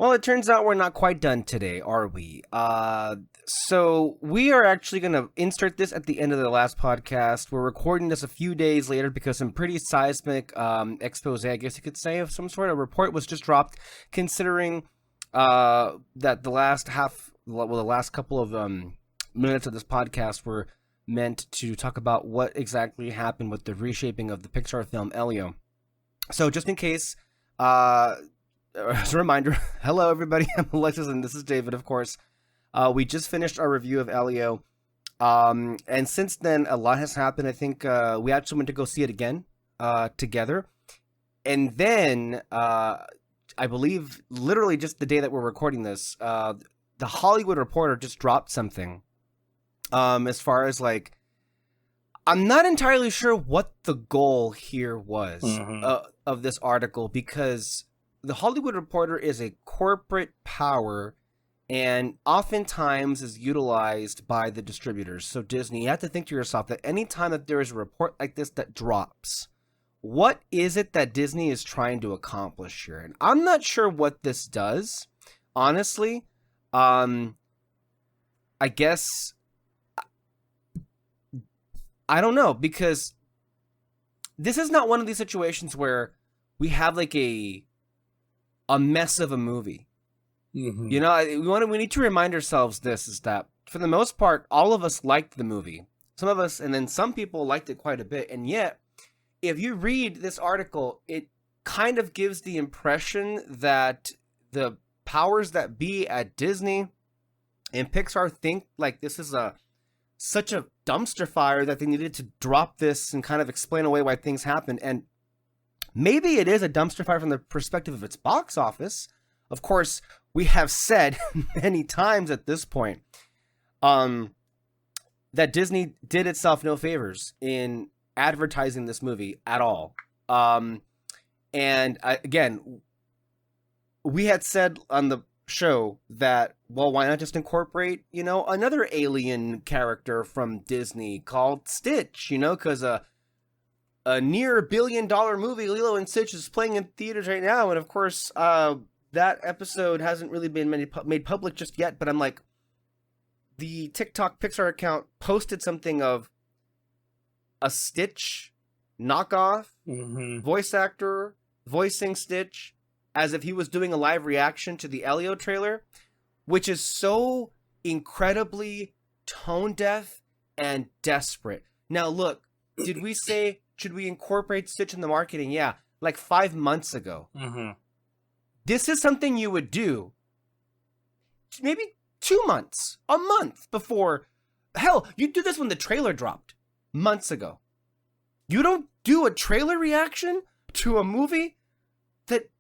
Well, it turns out we're not quite done today, are we? So we are actually going to insert this at the end of the last podcast. We're recording this a few days later because some pretty seismic expose, I guess you could say, of some sort. A report was just dropped considering that the last couple of minutes of this podcast were meant to talk about what exactly happened with the reshaping of the Pixar film Elio. So just in case, as a reminder, hello everybody, I'm Alexis and this is David, of course. We just finished our review of Elio, and since then a lot has happened. I think we actually went to go see it again together, and then I believe literally just the day that we're recording this, the Hollywood Reporter just dropped something as far as like, I'm not entirely sure what the goal here was of this article, because the Hollywood Reporter is a corporate power and oftentimes is utilized by the distributors. So Disney, you have to think to yourself that anytime that there is a report like this that drops, what is it that Disney is trying to accomplish here? And I'm not sure what this does, honestly. I guess I don't know, because this is not one of these situations where we have like a mess of a movie. You know, we need to remind ourselves this is that for the most part, all of us liked the movie. Some of us, and then some people liked it quite a bit. And yet, if you read this article, it kind of gives the impression that the powers that be at Disney and Pixar think like this is such a dumpster fire that they needed to drop this and kind of explain away why things happened. And maybe it is a dumpster fire from the perspective of its box office. Of course, we have said many times at this point that Disney did itself no favors in advertising this movie at all. Again, we had said on the show that, well, why not just incorporate, you know, another alien character from Disney called Stitch, you know, because a near $1 billion movie, Lilo and Stitch, is playing in theaters right now. And of course, that episode hasn't really been made public just yet, but I'm like, the TikTok Pixar account posted something of a Stitch knockoff voice actor voicing Stitch as if he was doing a live reaction to the Elio trailer, which is so incredibly tone deaf and desperate. Now, look, did we say, should we incorporate Stitch in the marketing? Yeah, like 5 months ago. This is something you would do maybe 2 months, a month before. Hell, you do this when the trailer dropped months ago. You don't do a trailer reaction to a movie that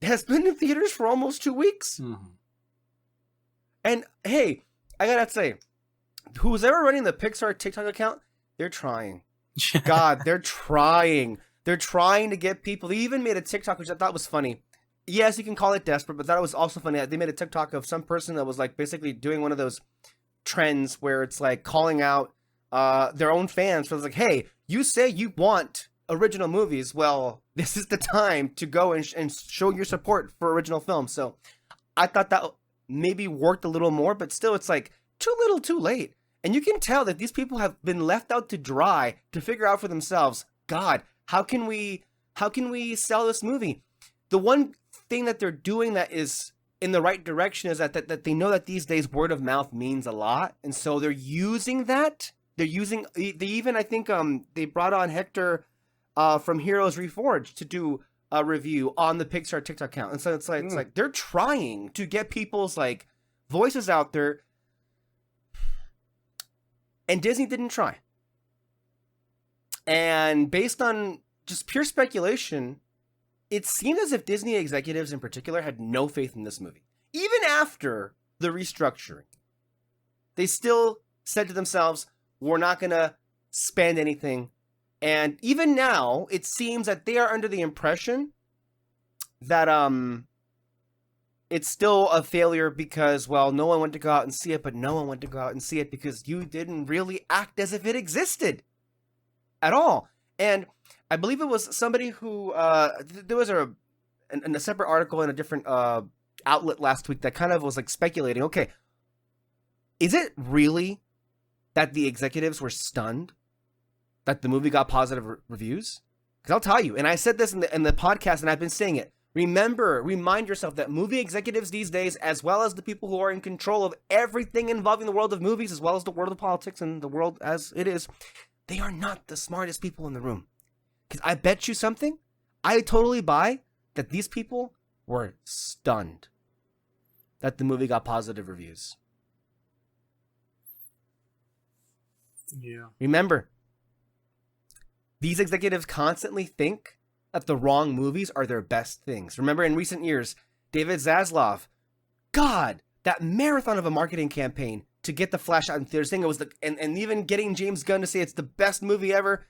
has been in theaters for almost 2 weeks. And hey, I gotta say, who's ever running the Pixar TikTok account, they're trying. God, they're trying. They're trying to get people. They even made a TikTok, which I thought was funny. Yes, you can call it desperate, but that was also funny. They made a TikTok of some person that was like basically doing one of those trends where it's like calling out their own fans. So it's like, hey, you say you want original movies. Well, this is the time to go and show your support for original films. So I thought that maybe worked a little more, but still it's like too little too late. And you can tell that these people have been left out to dry to figure out for themselves, God, how can we sell this movie? The one thing that they're doing that is in the right direction is that they know that these days word of mouth means a lot. And so they're using that. They even, I think, they brought on Hector from Heroes Reforged to do a review on the Pixar TikTok account. And so it's like they're trying to get people's like voices out there. And Disney didn't try. And based on just pure speculation, it seemed as if Disney executives in particular had no faith in this movie. Even after the restructuring, they still said to themselves, we're not going to spend anything. And even now, it seems that they are under the impression that it's still a failure because, well, no one went to go out and see it, but no one went to go out and see it because you didn't really act as if it existed at all. And I believe it was somebody who, there was a separate article in a different outlet last week that kind of was like speculating, okay, is it really that the executives were stunned that the movie got positive reviews? Because I'll tell you, and I said this in the podcast, and I've been saying it. Remind yourself that movie executives these days, as well as the people who are in control of everything involving the world of movies, as well as the world of politics and the world as it is, they are not the smartest people in the room. Because I bet you something, I totally buy that these people were stunned that the movie got positive reviews. Yeah. Remember, these executives constantly think that the wrong movies are their best things. Remember, in recent years, David Zaslav, God, that marathon of a marketing campaign to get The Flash out in theaters, saying it was and even getting James Gunn to say it's the best movie ever.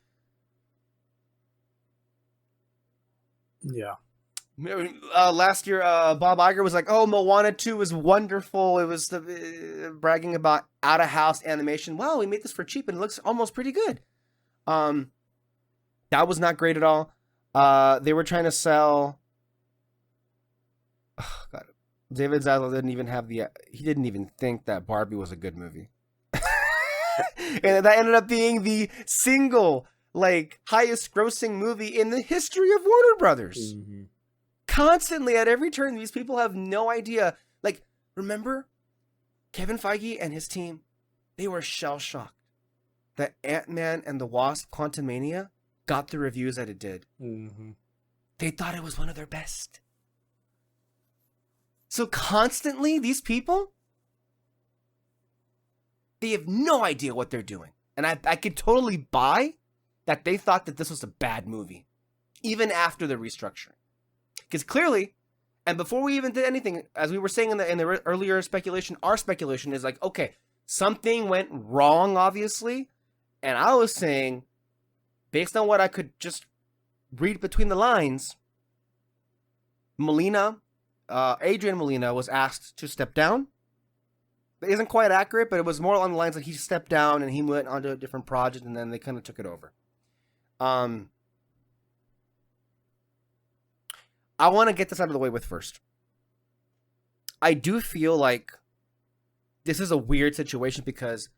Yeah. Last year, Bob Iger was like, "Oh, Moana 2 was wonderful. It was bragging about out-of-house animation. Wow, we made this for cheap and it looks almost pretty good." That was not great at all. They were trying to sell. Oh, God, David Zaslav didn't even have he didn't even think that Barbie was a good movie, and that ended up being the single highest-grossing movie in the history of Warner Brothers. Mm-hmm. Constantly at every turn, these people have no idea. Remember, Kevin Feige and his team, they were shell-shocked that Ant-Man and the Wasp: Quantumania got the reviews that it did. Mm-hmm. They thought it was one of their best. So constantly, these people, they have no idea what they're doing. And I could totally buy that they thought that this was a bad movie, even after the restructuring. Because clearly, and before we even did anything, as we were saying in the earlier speculation, our speculation is okay, something went wrong, obviously. And I was saying, based on what I could just read between the lines, Adrian Molina was asked to step down. It isn't quite accurate, but it was more along the lines that he stepped down and he went onto a different project and then they kind of took it over. I want to get this out of the way with first. I do feel like this is a weird situation because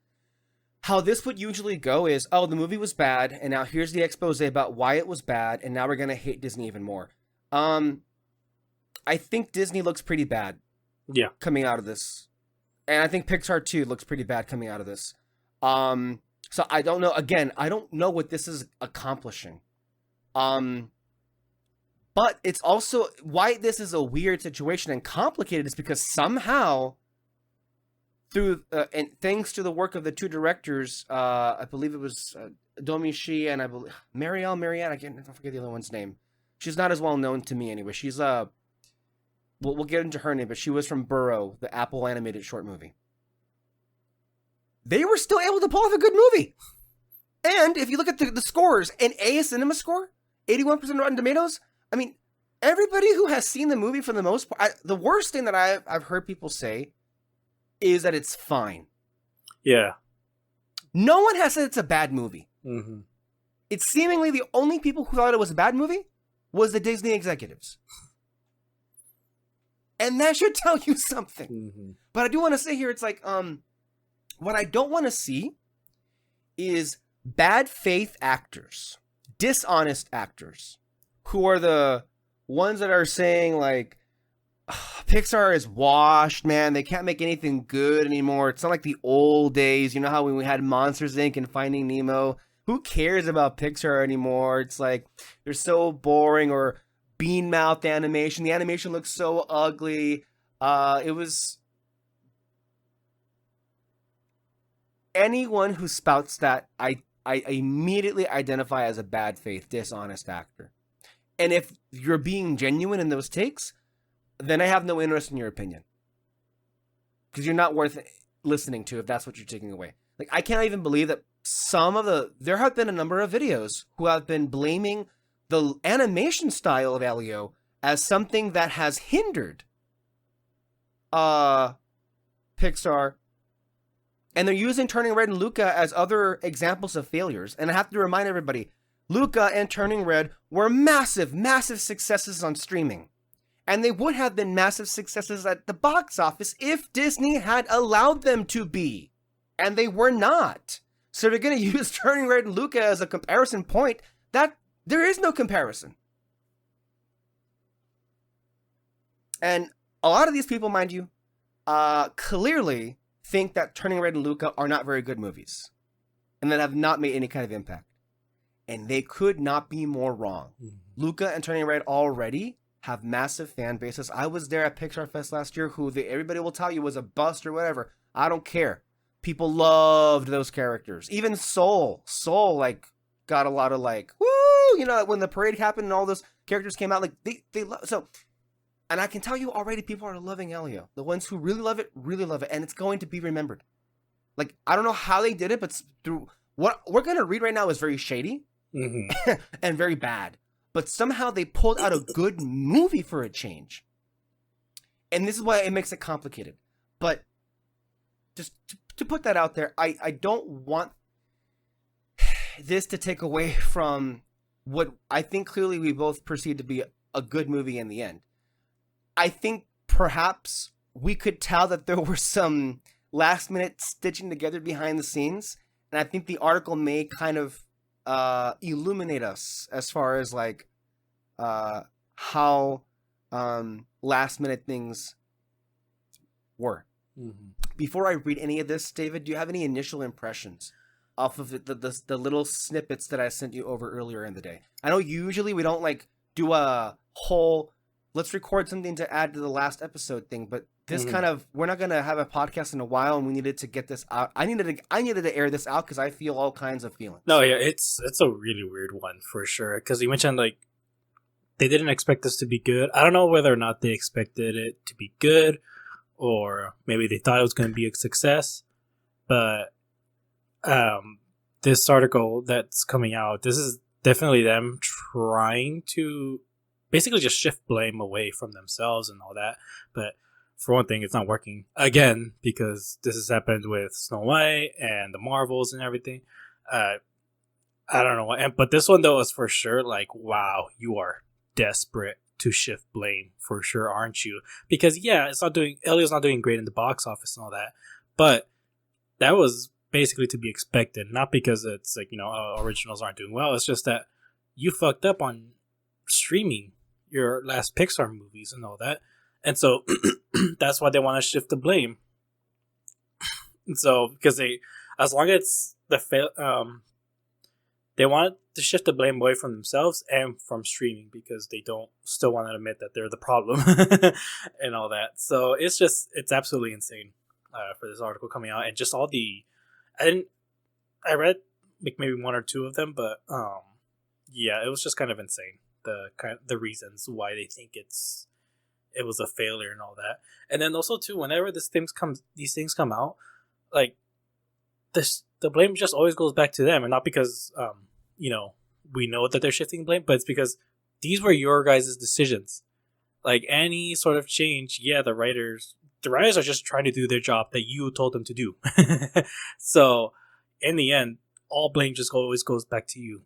how this would usually go is, oh, the movie was bad, and now here's the expose about why it was bad, and now we're going to hate Disney even more. I think Disney looks pretty bad coming out of this. And I think Pixar, too, looks pretty bad coming out of this. So I don't know. Again, I don't know what this is accomplishing. But it's also why this is a weird situation and complicated is because somehow, through and thanks to the work of the two directors, I believe it was Domi Shi and I believe Marianne. I forget the other one's name. She's not as well known to me anyway. She's we'll get into her name, but she was from Burrow, the Apple animated short movie. They were still able to pull off a good movie. And if you look at the scores, an A Cinema score, 81% Rotten Tomatoes. I mean, everybody who has seen the movie for the most part, the worst thing that I've heard people say is that it's fine. Yeah. No one has said it's a bad movie. Mm-hmm. It's seemingly the only people who thought it was a bad movie was the Disney executives. And that should tell you something. Mm-hmm. But I do want to say here, it's what I don't want to see is bad faith actors, dishonest actors, who are the ones that are saying Pixar is washed, man. They can't make anything good anymore. It's not like the old days. You know how when we had Monsters, Inc. and Finding Nemo? Who cares about Pixar anymore? It's they're so boring, or bean mouth animation. The animation looks so ugly. It was anyone who spouts that I immediately identify as a bad faith, dishonest actor. And if you're being genuine in those takes, then I have no interest in your opinion. Because you're not worth listening to if that's what you're taking away. I can't even believe that there have been a number of videos who have been blaming the animation style of Elio as something that has hindered Pixar. And they're using Turning Red and Luca as other examples of failures. And I have to remind everybody, Luca and Turning Red were massive, massive successes on streaming. And they would have been massive successes at the box office if Disney had allowed them to be. And they were not. So they're going to use Turning Red and Luca as a comparison point. That there is no comparison. And a lot of these people, mind you, clearly think that Turning Red and Luca are not very good movies. And that have not made any kind of impact. And they could not be more wrong. Mm-hmm. Luca and Turning Red already have massive fan bases. I was there at Pixar Fest last year, everybody will tell you was a bust or whatever. I don't care. People loved those characters. Even Soul, like, got a lot of like, woo! You know, when the parade happened and all those characters came out, like they love. So, and I can tell you already, people are loving Elio. The ones who really love it, and it's going to be remembered. Like, I don't know how they did it, but through what we're gonna read right now is very shady and very bad. But somehow they pulled out a good movie for a change. And this is why it makes it complicated. But just to put that out there, I don't want this to take away from what I think clearly we both perceive to be a good movie in the end. I think perhaps we could tell that there were some last minute stitching together behind the scenes. And I think the article may kind of illuminate us as far as like how last minute things were. Mm-hmm. Before I read any of this, David, do you have any initial impressions off of the little snippets that I sent you over earlier in the day? I know usually we don't like do a whole let's record something to add to the last episode thing, but this kind of, we're not going to have a podcast in a while, and we needed to get this out. I needed to air this out because I feel all kinds of feelings. No, yeah, it's a really weird one for sure. Because you mentioned like they didn't expect this to be good. I don't know whether or not they expected it to be good, or maybe they thought it was going to be a success. But this article that's coming out, this is definitely them trying to basically just shift blame away from themselves and all that. But for one thing, it's not working again because this has happened with Snow White and the Marvels and everything. I don't know. But this one, though, is for sure like, wow, you are desperate to shift blame for sure, aren't you? Because, yeah, Elio's not doing great in the box office and all that. But that was basically to be expected. Not because it's like, originals aren't doing well. It's just that you fucked up on streaming your last Pixar movies and all that. And so that's why they want to shift the blame. And so because as long as they want to shift the blame away from themselves and from streaming because they don't still want to admit that they're the problem and all that. So it's absolutely insane for this article coming out, and just all I read like maybe one or two of them, but yeah, it was just kind of insane. The reasons why they think it was a failure and all that. And then also too, whenever these things come out, like the blame just always goes back to them, and not because we know that they're shifting blame, but it's because these were your guys' decisions. Like any sort of change, yeah, the writers are just trying to do their job that you told them to do. So in the end, all blame just always goes back to you.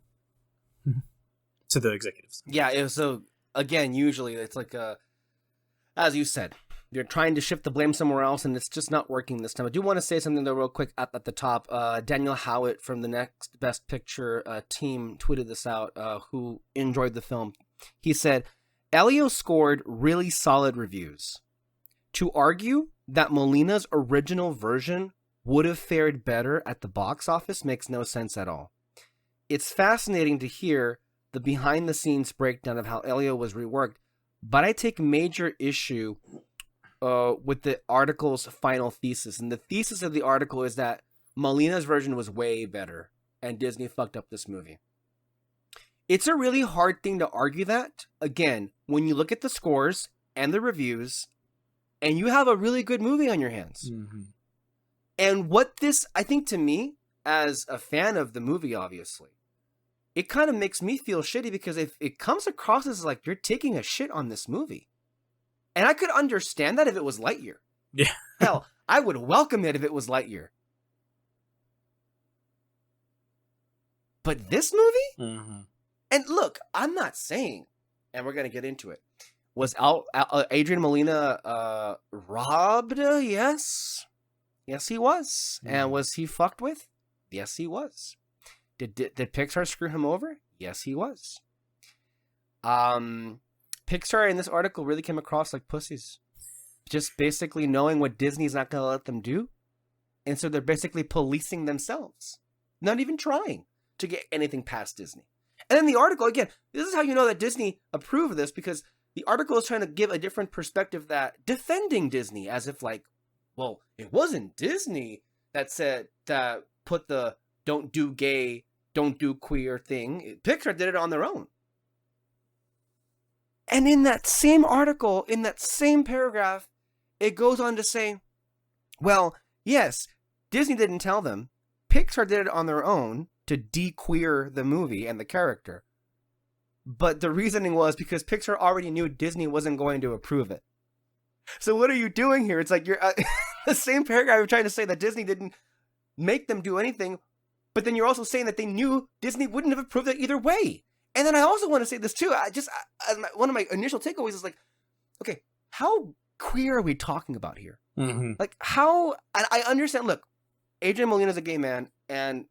To the executives. Yeah, so again, usually it's like as you said, you're trying to shift the blame somewhere else, and it's just not working this time. I do want to say something though real quick at the top. Daniel Howitt from the Next Best Picture team tweeted this out, who enjoyed the film. He said, Elio scored really solid reviews. To argue that Molina's original version would have fared better at the box office makes no sense at all. It's fascinating to hear the behind-the-scenes breakdown of how Elio was reworked, but I take major issue with the article's final thesis. And the thesis of the article is that Molina's version was way better, and Disney fucked up this movie. It's a really hard thing to argue that, again, when you look at the scores and the reviews, and you have a really good movie on your hands. Mm-hmm. And what this, I think to me, as a fan of the movie, obviously, it kind of makes me feel shitty because if it comes across as like you're taking a shit on this movie. And I could understand that if it was Lightyear. Yeah. Hell, I would welcome it if it was Lightyear. But this movie? Mm-hmm. And look, I'm not saying, and we're going to get into it, Adrian Molina robbed? Yes, he was. And was he fucked with? Yes, he was. Did Pixar screw him over? Yes, he was. Pixar in this article really came across like pussies. Just basically knowing what Disney's not going to let them do. And so they're basically policing themselves. Not even trying to get anything past Disney. And then the article, again, this is how you know that Disney approved of this, because the article is trying to give a different perspective, that defending Disney as if like, well, it wasn't Disney that said that put the don't do gay, don't do queer thing. Pixar did it on their own. And in that same article, in that same paragraph, it goes on to say, well, yes, Disney didn't tell them. Pixar did it on their own to de-queer the movie and the character. But the reasoning was because Pixar already knew Disney wasn't going to approve it. So what are you doing here? It's like you're the same paragraph you're trying to say that Disney didn't make them do anything, but then you're also saying that they knew Disney wouldn't have approved it either way. And then I also want to say this too. One of my initial takeaways is like, okay, how queer are we talking about here? Mm-hmm. Like how, I understand, look, Adrian Molina is a gay man, and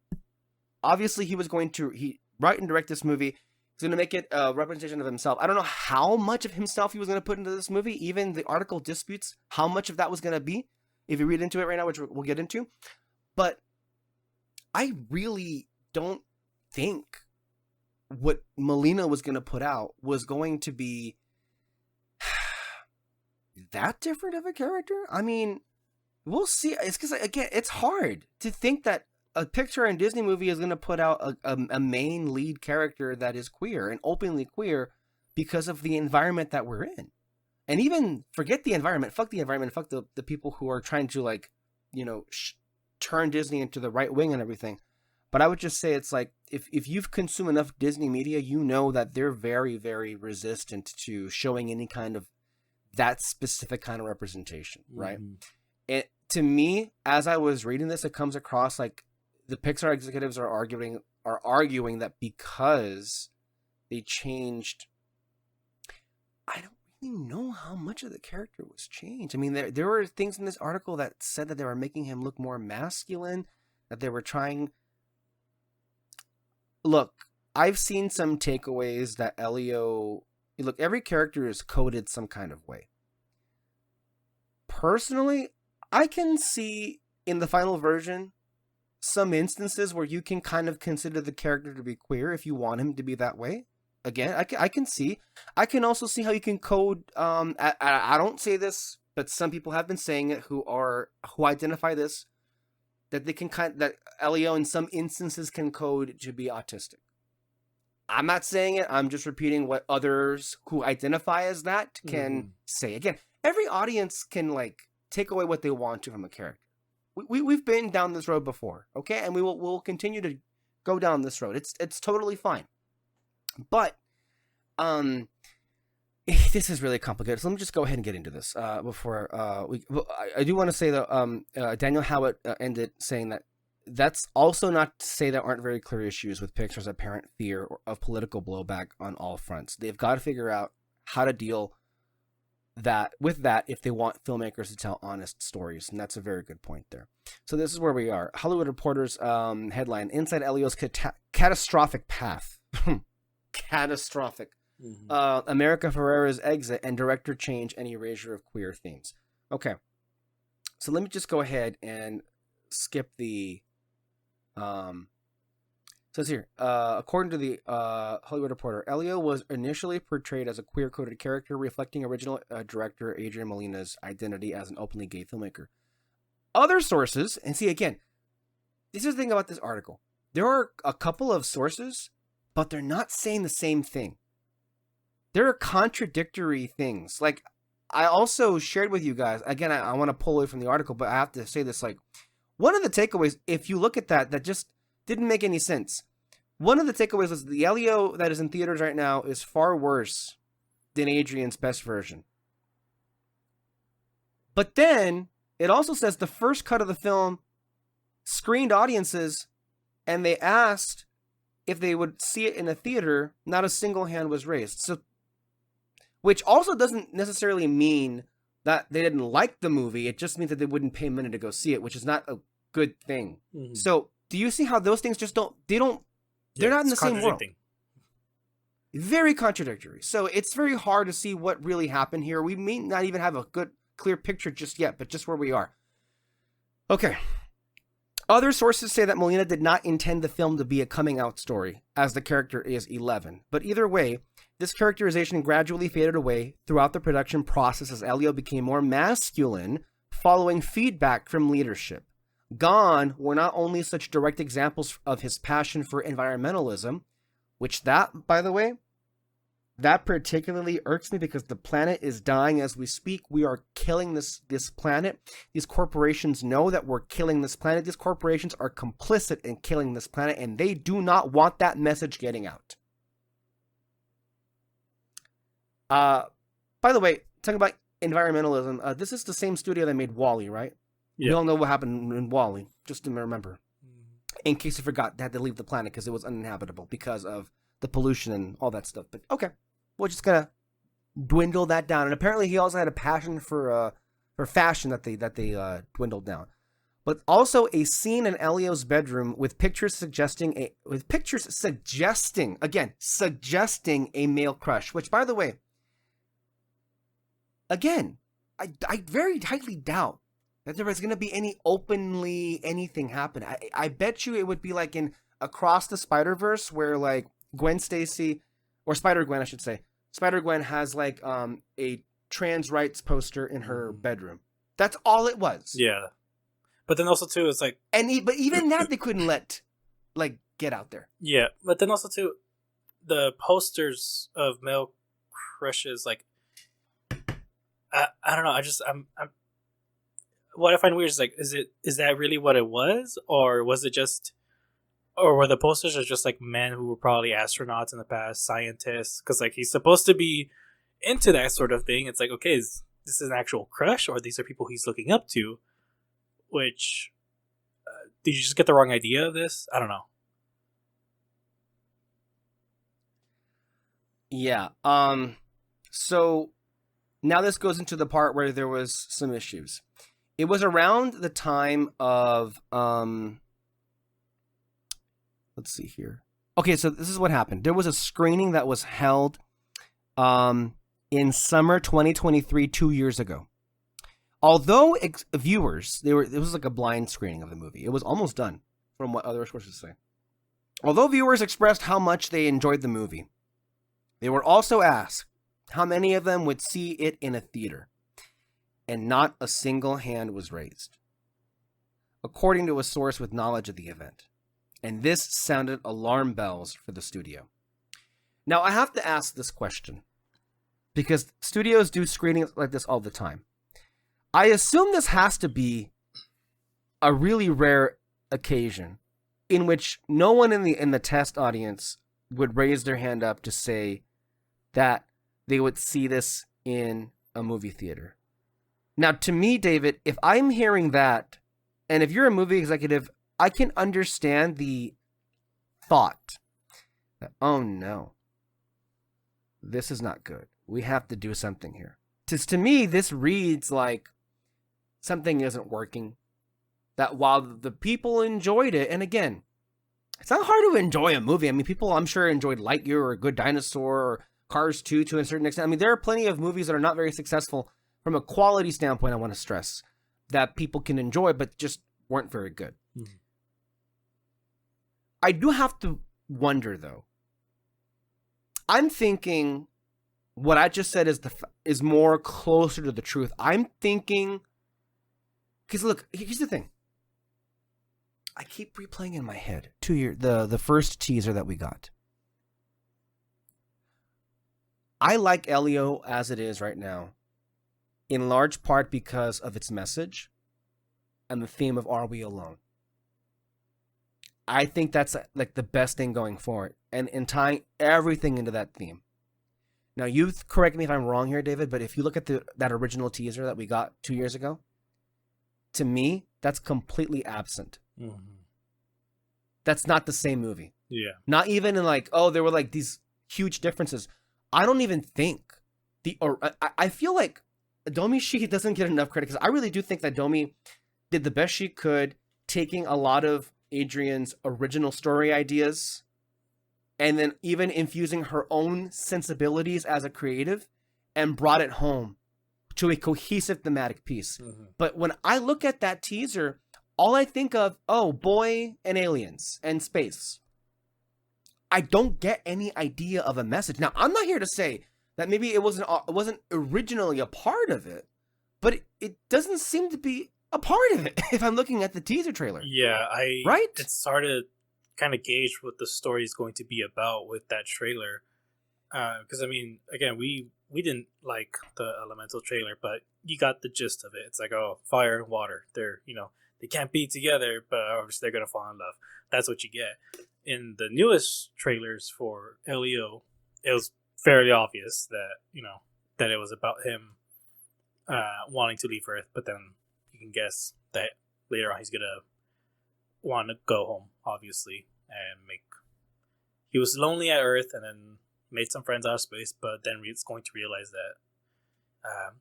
obviously he was going to write and direct this movie. He's going to make it a representation of himself. I don't know how much of himself he was going to put into this movie. Even the article disputes how much of that was going to be, if you read into it right now, which we'll get into. But I really don't think what Molina was going to put out was going to be that different of a character. I mean, we'll see. It's because, again, it's hard to think that a Pixar and Disney movie is going to put out a main lead character that is queer and openly queer because of the environment that we're in. And even forget the environment, fuck the people who are trying to, like, you know, turn Disney into the right wing and everything. But I would just say it's like, if you've consumed enough Disney media, you know that they're very, very resistant to showing any kind of that specific kind of representation, right? Mm-hmm. It, to me, as I was reading this, it comes across like the Pixar executives are arguing that because they changed, I don't really know how much of the character was changed. I mean, there were things in this article that said that they were making him look more masculine, that they were trying. Look, I've seen some takeaways that Elio. Look, every character is coded some kind of way. Personally, I can see in the final version some instances where you can kind of consider the character to be queer if you want him to be that way. Again, I can see. I can also see how you can code. I don't say this, but some people have been saying it who identify this, that they can that Elio in some instances can code to be autistic. I'm not saying it. I'm just repeating what others who identify as that can say. Again, every audience can like take away what they want to from a character. We've been down this road before, okay, and we'll continue to go down this road. It's totally fine. But this is really complicated. So let me just go ahead and get into this before I do want to say that Daniel Howitt ended saying that that's also not to say there aren't very clear issues with Pixar's apparent fear of political blowback on all fronts. They've got to figure out how to deal with that if they want filmmakers to tell honest stories, and that's a very good point there. So this is where we are. Hollywood Reporter's headline: Inside Elio's catastrophic path. Catastrophic. Mm-hmm. America Ferrera's exit and director change and erasure of queer themes. Okay, so let me just go ahead and skip the says here, according to the Hollywood Reporter, Elio was initially portrayed as a queer-coded character, reflecting original director Adrian Molina's identity as an openly gay filmmaker. Other sources, and see again, this is the thing about this article. There are a couple of sources, but they're not saying the same thing. There are contradictory things. Like, I also shared with you guys, again, I want to pull away from the article, but I have to say this, like, one of the takeaways, if you look at that just didn't make any sense. One of the takeaways was the Elio that is in theaters right now is far worse than Adrian's best version. But then it also says the first cut of the film screened audiences, and they asked if they would see it in a theater. Not a single hand was raised. So which also doesn't necessarily mean that they didn't like the movie. It just means that they wouldn't pay money to go see it, which is not a good thing. Mm-hmm. So do you see how those things just they're not in the same world? Very contradictory. So it's very hard to see what really happened here. We may not even have a good, clear picture just yet, but just where we are. Okay. Other sources say that Molina did not intend the film to be a coming out story, as the character is 11. But either way, this characterization gradually faded away throughout the production process as Elio became more masculine, following feedback from leadership. Gone were not only such direct examples of his passion for environmentalism, which that, by the way, that particularly irks me because the planet is dying as we speak. We are killing this planet. These corporations know that we're killing this planet. These corporations are complicit in killing this planet, and they do not want that message getting out. By the way, talking about environmentalism, this is the same studio that made WALL-E, right? Yeah. We all know what happened in WALL-E, just to remember. In case you forgot, they had to leave the planet because it was uninhabitable because of the pollution and all that stuff. But okay, we're just gonna dwindle that down. And apparently, he also had a passion for fashion that they dwindled down. But also a scene in Elio's bedroom with pictures suggesting a male crush. Which, by the way, again, I very highly doubt that there was going to be any openly anything happen. I bet you it would be like in Across the Spider-Verse where like Gwen Stacy, or Spider-Gwen I should say, Spider-Gwen has like a trans rights poster in her bedroom. That's all it was. Yeah. But then also too, it's like... But even that they couldn't let like get out there. Yeah. But then also too, the posters of male crushes, like I don't know, I'm what I find weird is like, is that really what it was, or was it just, or were the posters just like men who were probably astronauts in the past, scientists? Because like he's supposed to be into that sort of thing. It's like, okay, is this an actual crush, or these are people he's looking up to? Which did you just get the wrong idea of this? I don't know. Yeah. So now this goes into the part where there was some issues. It was around the time of, let's see here. Okay, so this is what happened. There was a screening that was held in summer 2023, 2 years ago. Although viewers, it was like a blind screening of the movie. It was almost done, from what other sources say. Although viewers expressed how much they enjoyed the movie, they were also asked how many of them would see it in a theater. And not a single hand was raised, according to a source with knowledge of the event. And this sounded alarm bells for the studio. Now, I have to ask this question, because studios do screenings like this all the time. I assume this has to be a really rare occasion in which no one in the test audience would raise their hand up to say that they would see this in a movie theater. Now, to me, David, if I'm hearing that, and if you're a movie executive, I can understand the thought that, oh no, this is not good. We have to do something here. To me, this reads like something isn't working. That while the people enjoyed it, and again, it's not hard to enjoy a movie. I mean, people, I'm sure, enjoyed Lightyear or Good Dinosaur or Cars 2 to a certain extent. I mean, there are plenty of movies that are not very successful from a quality standpoint, I want to stress, that people can enjoy, but just weren't very good. Mm-hmm. I do have to wonder, though. I'm thinking what I just said is more closer to the truth. I'm thinking, because look, here's the thing. I keep replaying in my head the first teaser that we got. I like Elio as it is right now, in large part because of its message and the theme of Are We Alone? I think that's like the best thing going forward, and tying everything into that theme. Now, you correct me if I'm wrong here, David, but if you look at that original teaser that we got 2 years ago, to me, that's completely absent. Mm-hmm. That's not the same movie. Yeah. Not even in like, oh, there were like these huge differences. I don't even think I feel like Domi Shi doesn't get enough credit because I really do think that Domi did the best she could, taking a lot of Adrian's original story ideas and then even infusing her own sensibilities as a creative and brought it home to a cohesive thematic piece. Mm-hmm. But when I look at that teaser, all I think of, oh, boy and aliens and space. I don't get any idea of a message. Now, I'm not here to say that maybe it wasn't originally a part of it, but it doesn't seem to be a part of it if I'm looking at the teaser trailer. Yeah, right? It's hard to kind of gauge what the story is going to be about with that trailer. Because, I mean, again, we didn't like the Elemental trailer, but you got the gist of it. It's like, oh, fire and water. They're, they can't be together, but obviously they're going to fall in love. That's what you get. In the newest trailers for Elio, it was fairly obvious that, that it was about him wanting to leave Earth, but then you can guess that later on he's going to want to go home, obviously, and he was lonely at Earth and then made some friends out of space, but then it's going to realize that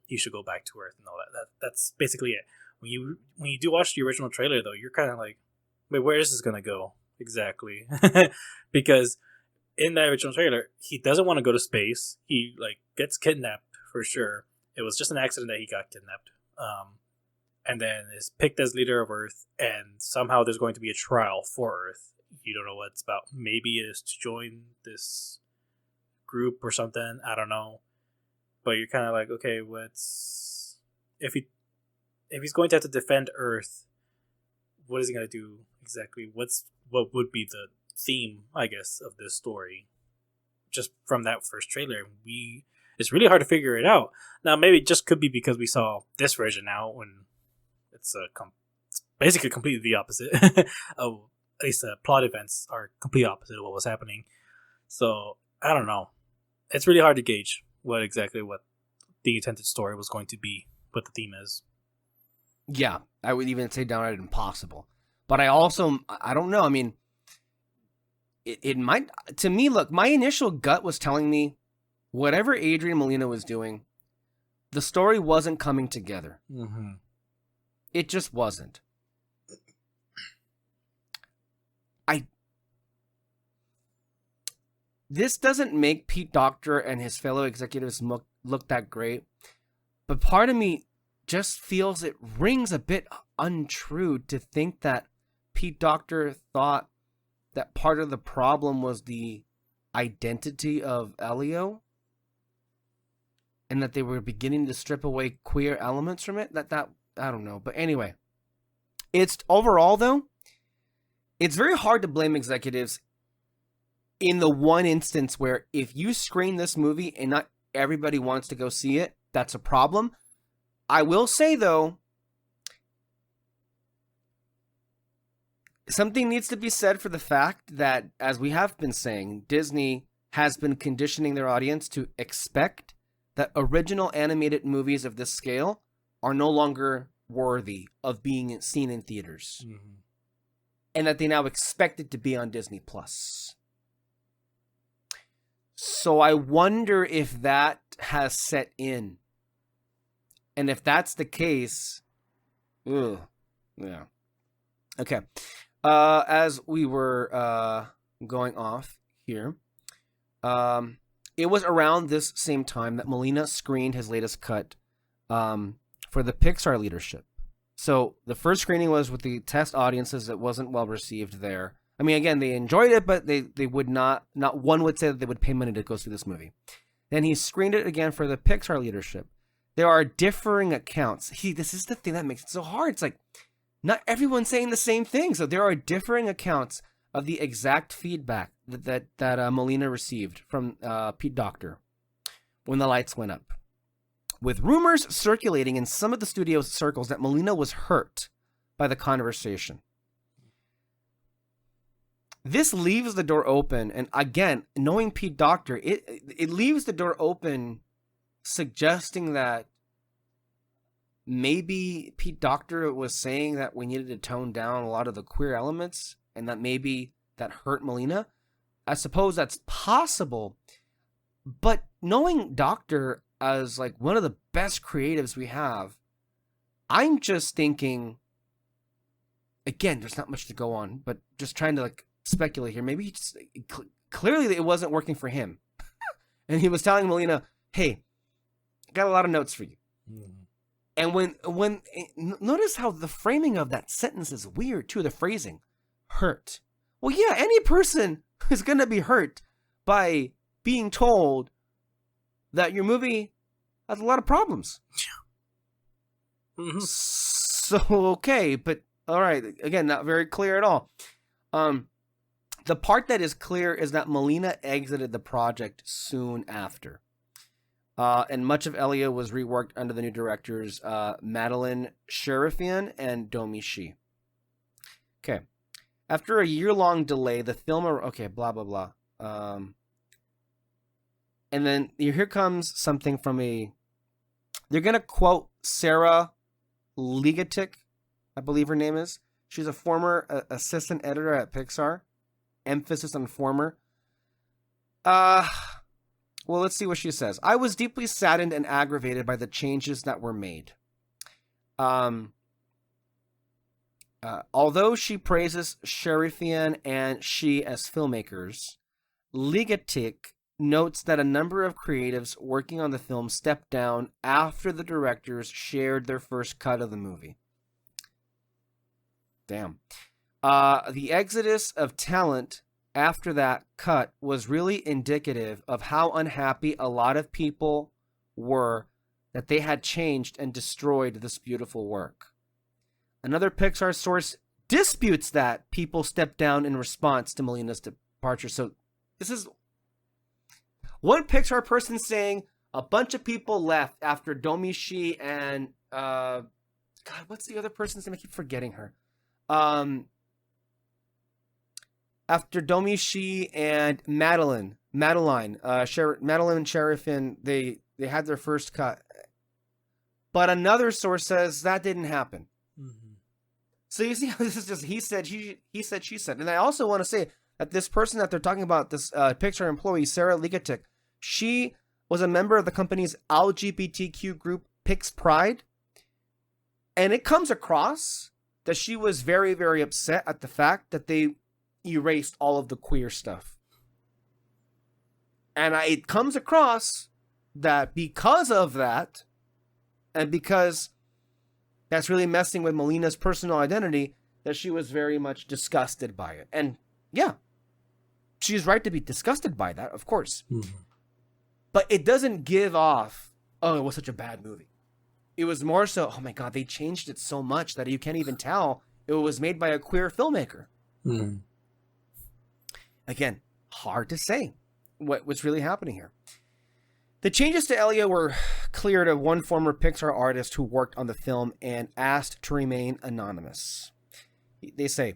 he should go back to Earth and all that. That's basically it. When you do watch the original trailer, though, you're kind of like, wait, where is this going to go exactly? Because in that original trailer, he doesn't want to go to space. He gets kidnapped for sure. It was just an accident that he got kidnapped. And then is picked as leader of Earth, and somehow there's going to be a trial for Earth. You don't know what it's about. Maybe it's to join this group or something. I don't know. But you're kind of like, okay, if he's going to have to defend Earth, what is he going to do exactly? What would be the theme, I guess, of this story? Just from that first trailer, it's really hard to figure it out. Now, maybe it just could be because we saw this version now, when it's basically completely the opposite. Oh, at least the plot events are complete opposite of what was happening. So I don't know. It's really hard to gauge what the intended story was going to be, what the theme is. Yeah, I would even say downright impossible. But I don't know. I mean, it might, to me, look, my initial gut was telling me whatever Adrian Molina was doing, the story wasn't coming together. Mm-hmm. It just wasn't. This doesn't make Pete Docter and his fellow executives look that great, but part of me just feels it rings a bit untrue to think that Pete Docter thought that part of the problem was the identity of Elio, and that they were beginning to strip away queer elements from it. That I don't know, but anyway, it's overall though, it's very hard to blame executives in the one instance where if you screen this movie and not everybody wants to go see it, that's a problem. I will say though, something needs to be said for the fact that, as we have been saying, Disney has been conditioning their audience to expect that original animated movies of this scale are no longer worthy of being seen in theaters. Mm-hmm. And that they now expect it to be on Disney Plus. So I wonder if that has set in. And if that's the case, yeah. Okay. As we were going off here, it was around this same time that Molina screened his latest cut for the Pixar leadership. So the first screening was with the test audiences. It wasn't well received there. I mean, again, they enjoyed it, but they would not one would say that they would pay money to go see this movie. Then he screened it again for the Pixar leadership. There are differing accounts. This is the thing that makes it so hard. It's like, not everyone's saying the same thing. So there are differing accounts of the exact feedback that Molina received from Pete Docter when the lights went up. With rumors circulating in some of the studio's circles that Molina was hurt by the conversation. This leaves the door open, and again, knowing Pete Docter, it leaves the door open, suggesting that maybe Pete Docter was saying that we needed to tone down a lot of the queer elements, and that maybe that hurt Molina. I suppose that's possible, but knowing Docter, as like one of the best creatives we have. I'm just thinking, again, there's not much to go on, but just trying to like speculate here. Maybe clearly it wasn't working for him. And he was telling Melina, hey, I got a lot of notes for you. And when notice how the framing of that sentence is weird too, the phrasing. Hurt. Well, yeah, any person is going to be hurt by being told that your movie has a lot of problems. So, okay, but all right, again, not very clear at all. The part that is clear is that Melina exited the project soon after. And much of Elio was reworked under the new directors, Madeline Sherifian and Domi Shi. Okay. After a year-long delay, the film... Okay, blah, blah, blah. And then here comes something from a... They're going to quote Sarah Ligatic, I believe her name is. She's a former assistant editor at Pixar. Emphasis on former. Well, let's see what she says. I was deeply saddened and aggravated by the changes that were made. Although she praises Sherifian and Shi as filmmakers, Ligatic notes that a number of creatives working on the film stepped down after the directors shared their first cut of the movie. Damn. The exodus of talent after that cut was really indicative of how unhappy a lot of people were that they had changed and destroyed this beautiful work. Another Pixar source disputes that people stepped down in response to Melina's departure. So this is one Pixar person saying a bunch of people left after Domi Shi and God, what's the other person's name? I keep forgetting her. After Domi Shi and Madeline and Sherifian, they had their first cut. But another source says that didn't happen. So you see how this is just he said, she said. And I also want to say that this person that they're talking about, this Pixar employee, Sarah Ligatic, she was a member of the company's LGBTQ group, Pix Pride. And it comes across that she was very, very upset at the fact that they erased all of the queer stuff. And it comes across that because of that, and because that's really messing with Melina's personal identity, that she was very much disgusted by it. And yeah, she's right to be disgusted by that, of course. But it doesn't give off, oh, it was such a bad movie. It was more so, oh my God, they changed it so much that you can't even tell it was made by a queer filmmaker. Again, hard to say what's really happening here. The changes to Elio were clear to one former Pixar artist who worked on the film and asked to remain anonymous. They say,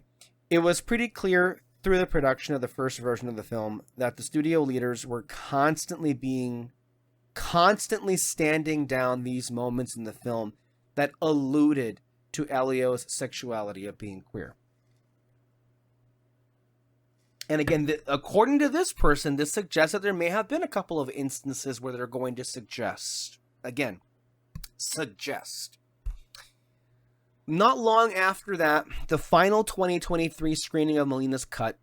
it was pretty clear through the production of the first version of the film that the studio leaders were constantly standing down these moments in the film that alluded to Elio's sexuality of being queer. And again, according to this person, this suggests that there may have been a couple of instances where they're going to suggest. Again, suggest. Not long after that, the final 2023 screening of Melina's cut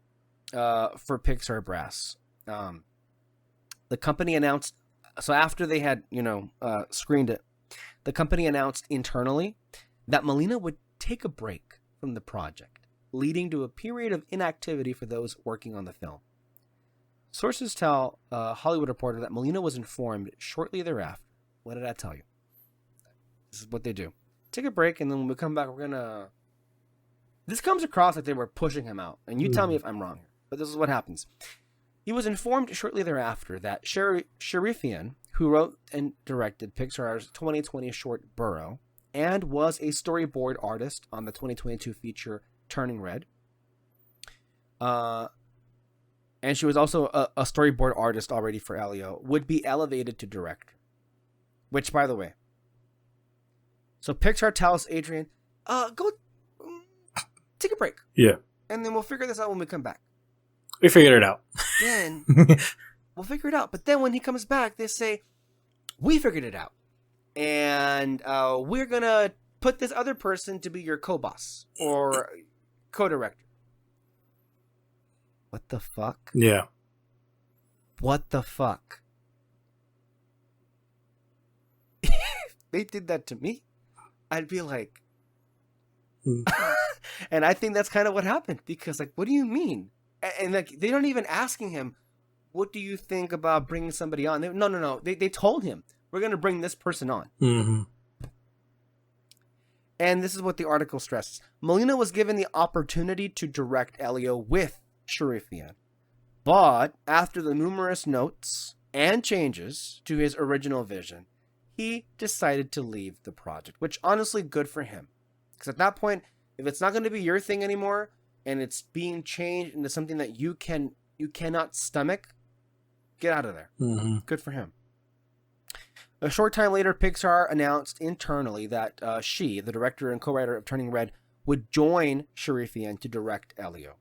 for Pixar Brass. The company announced, so after they had, screened it, the company announced internally that Melina would take a break from the project, leading to a period of inactivity for those working on the film. Sources tell Hollywood Reporter that Melina was informed shortly thereafter. What did I tell you? This is what they do. Take a break, and then when we come back, we're going to... This comes across like they were pushing him out, and you tell me if I'm wrong here, but this is what happens. He was informed shortly thereafter that Sherifian, who wrote and directed Pixar's 2020 short Burrow, and was a storyboard artist on the 2022 feature Turning Red, and she was also a storyboard artist already for Elio, would be elevated to director. Which, by the way, so Pixar tells Adrian, go take a break. Yeah. And then we'll figure this out when we come back. We figured it out. Then we'll figure it out. But then when he comes back, they say, we figured it out. And we're going to put this other person to be your co-boss or co-director. What the fuck? Yeah. What the fuck? They did that to me, I'd be like, and I think that's kind of what happened, because like, what do you mean? And like, they don't even asking him, what do you think about bringing somebody on? No. They told him, we're going to bring this person on. Mm-hmm. And this is what the article stresses. Molina was given the opportunity to direct Elio with Sharifian, but after the numerous notes and changes to his original vision, he decided to leave the project, which honestly, good for him. Because at that point, if it's not going to be your thing anymore, and it's being changed into something that you cannot stomach, get out of there. Mm-hmm. Good for him. A short time later, Pixar announced internally that she, the director and co-writer of Turning Red, would join Sharifian to direct Elio.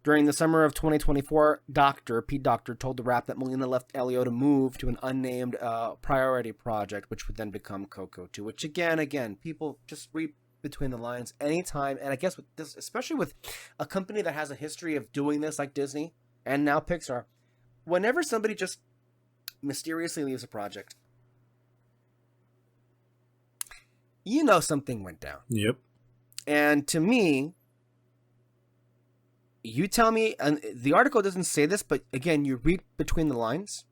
During the summer of 2024, Pete Docter told the Wrap that Molina left Elio to move to an unnamed priority project, which would then become Coco 2, which again, people just read between the lines anytime. And I guess with this, especially with a company that has a history of doing this like Disney and now Pixar, whenever somebody just mysteriously leaves a project, you know something went down. Yep. And to me, you tell me, and the article doesn't say this, but again, you read between the lines.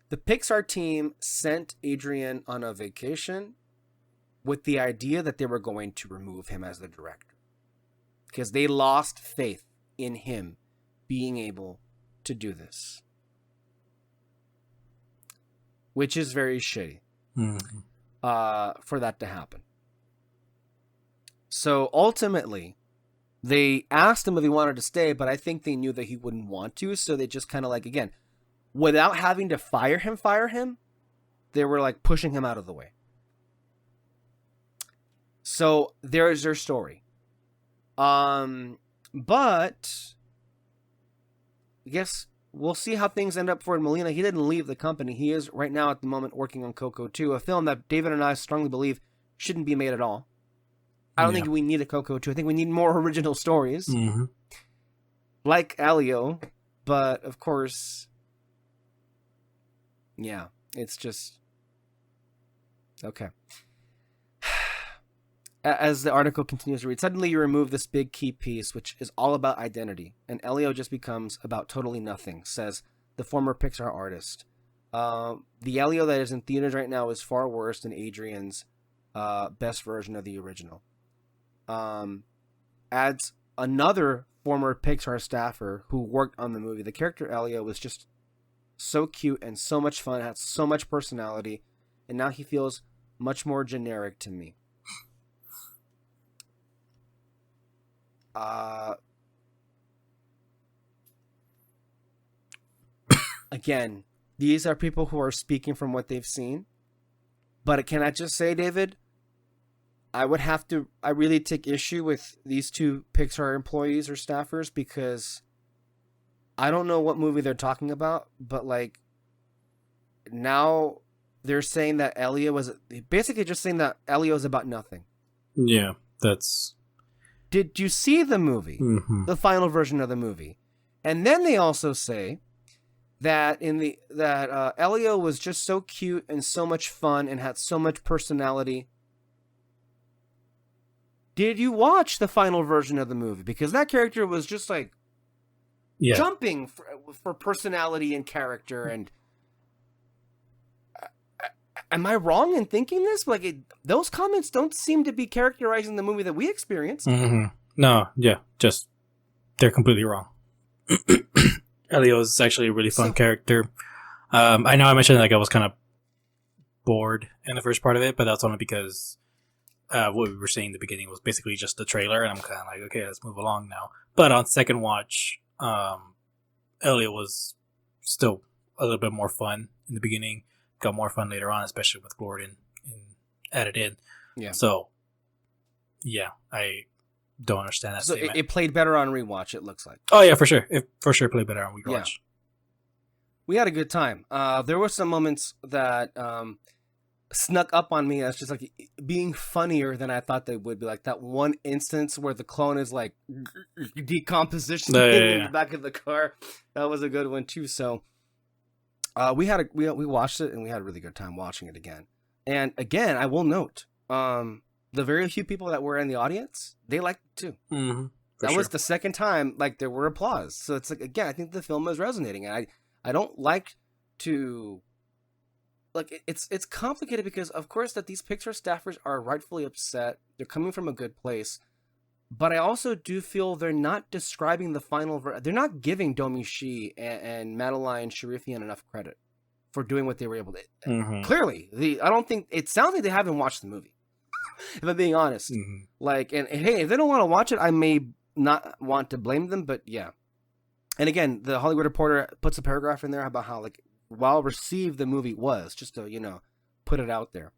The Pixar team sent Adrian on a vacation with the idea that they were going to remove him as the director, because they lost faith in him being able to do this, which is very shitty. Mm-hmm. For that to happen. So ultimately, they asked him if he wanted to stay, but I think they knew that he wouldn't want to, so they just kind of like, again, without having to fire him, they were like pushing him out of the way. So there is their story. But I guess we'll see how things end up for Molina. He didn't leave the company. He is right now at the moment working on Coco 2, a film that David and I strongly believe shouldn't be made at all. I don't think we need a Coco 2. I think we need more original stories. Mm-hmm. Like Elio. But, of course, yeah, it's just... Okay. As the article continues to read, suddenly you remove this big key piece, which is all about identity, and Elio just becomes about totally nothing, says the former Pixar artist. The Elio that is in theaters right now is far worse than Adrian's best version of the original. Adds another former Pixar staffer who worked on the movie. The character Elio was just so cute and so much fun, had so much personality, and now he feels much more generic to me. Again, these are people who are speaking from what they've seen. But can I just say, David, I really take issue with these two Pixar employees or staffers, because I don't know what movie they're talking about, but like now they're saying that Elio was basically just saying that Elio is about nothing. Yeah, that's... Did you see the movie? Mm-hmm. The final version of the movie? And then they also say that Elio was just so cute and so much fun and had so much personality. Did you watch the final version of the movie? Because that character was just like jumping for personality and character. And am I wrong in thinking this? Like those comments don't seem to be characterizing the movie that we experienced. Mm-hmm. No, yeah, just they're completely wrong. Elio is actually a really fun character. I know I mentioned like I was kind of bored in the first part of it, but that's only because what we were saying in the beginning was basically just the trailer, and I'm kind of like, okay, let's move along now. But on second watch, Elio was still a little bit more fun in the beginning. Got more fun later on, especially with Gordon added in. Yeah. So, yeah, I don't understand that. So it played better on rewatch. It looks like. Oh yeah, for sure. It for sure played better on rewatch. We had a good time. There were some moments that snuck up on me as just like being funnier than I thought they would be. Like that one instance where the clone is like decompositioning in the back of the car. That was a good one too. So we watched it and we had a really good time watching it again. And again, I will note the very few people that were in the audience, they liked it too. Mm-hmm. That was the second time like there were applause. So it's like, again, I think the film is resonating, and I don't like to, like, it's complicated because of course that these Pixar staffers are rightfully upset. They're coming from a good place, but I also do feel they're not describing the final. They're not giving Domi Shi and Madeline Sharifian enough credit for doing what they were able to. Mm-hmm. Clearly, I don't think it sounds like they haven't watched the movie. If I'm being honest, like, and hey, if they don't want to watch it, I may not want to blame them, but yeah. And again, the Hollywood Reporter puts a paragraph in there about how like well received the movie was, just to put it out there.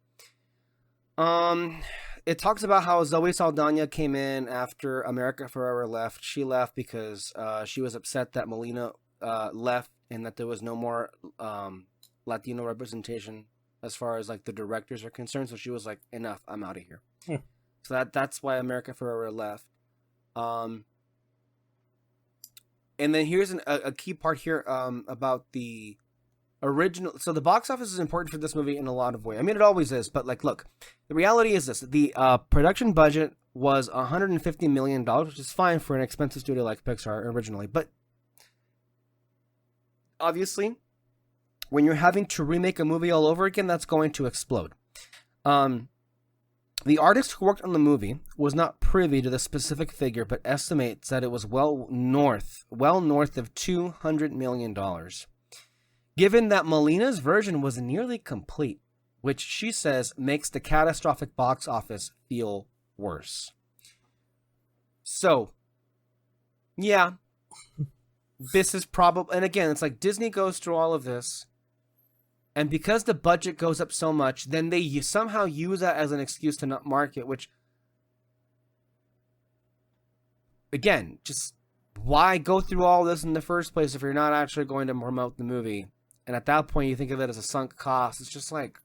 It talks about how Zoe Saldana came in after America Ferrera left. She left because she was upset that Molina left and that there was no more Latino representation as far as like the directors are concerned. So she was like, enough, I'm out of here. So that's why America Ferrera left. And then here's a key part here about the original. So the box office is important for this movie in a lot of ways. I mean, it always is, but like, look, the reality is this: the production budget was $150 million, which is fine for an expensive studio like Pixar originally. But obviously, when you're having to remake a movie all over again, that's going to explode. The artist who worked on the movie was not privy to the specific figure, but estimates that it was well north of $200 million. Given that Molina's version was nearly complete, which she says makes the catastrophic box office feel worse. So, yeah, this is probably, and again, it's like Disney goes through all of this, and because the budget goes up so much, then they somehow use that as an excuse to not market, which, again, just why go through all this in the first place if you're not actually going to promote the movie? And at that point, you think of it as a sunk cost. It's just like,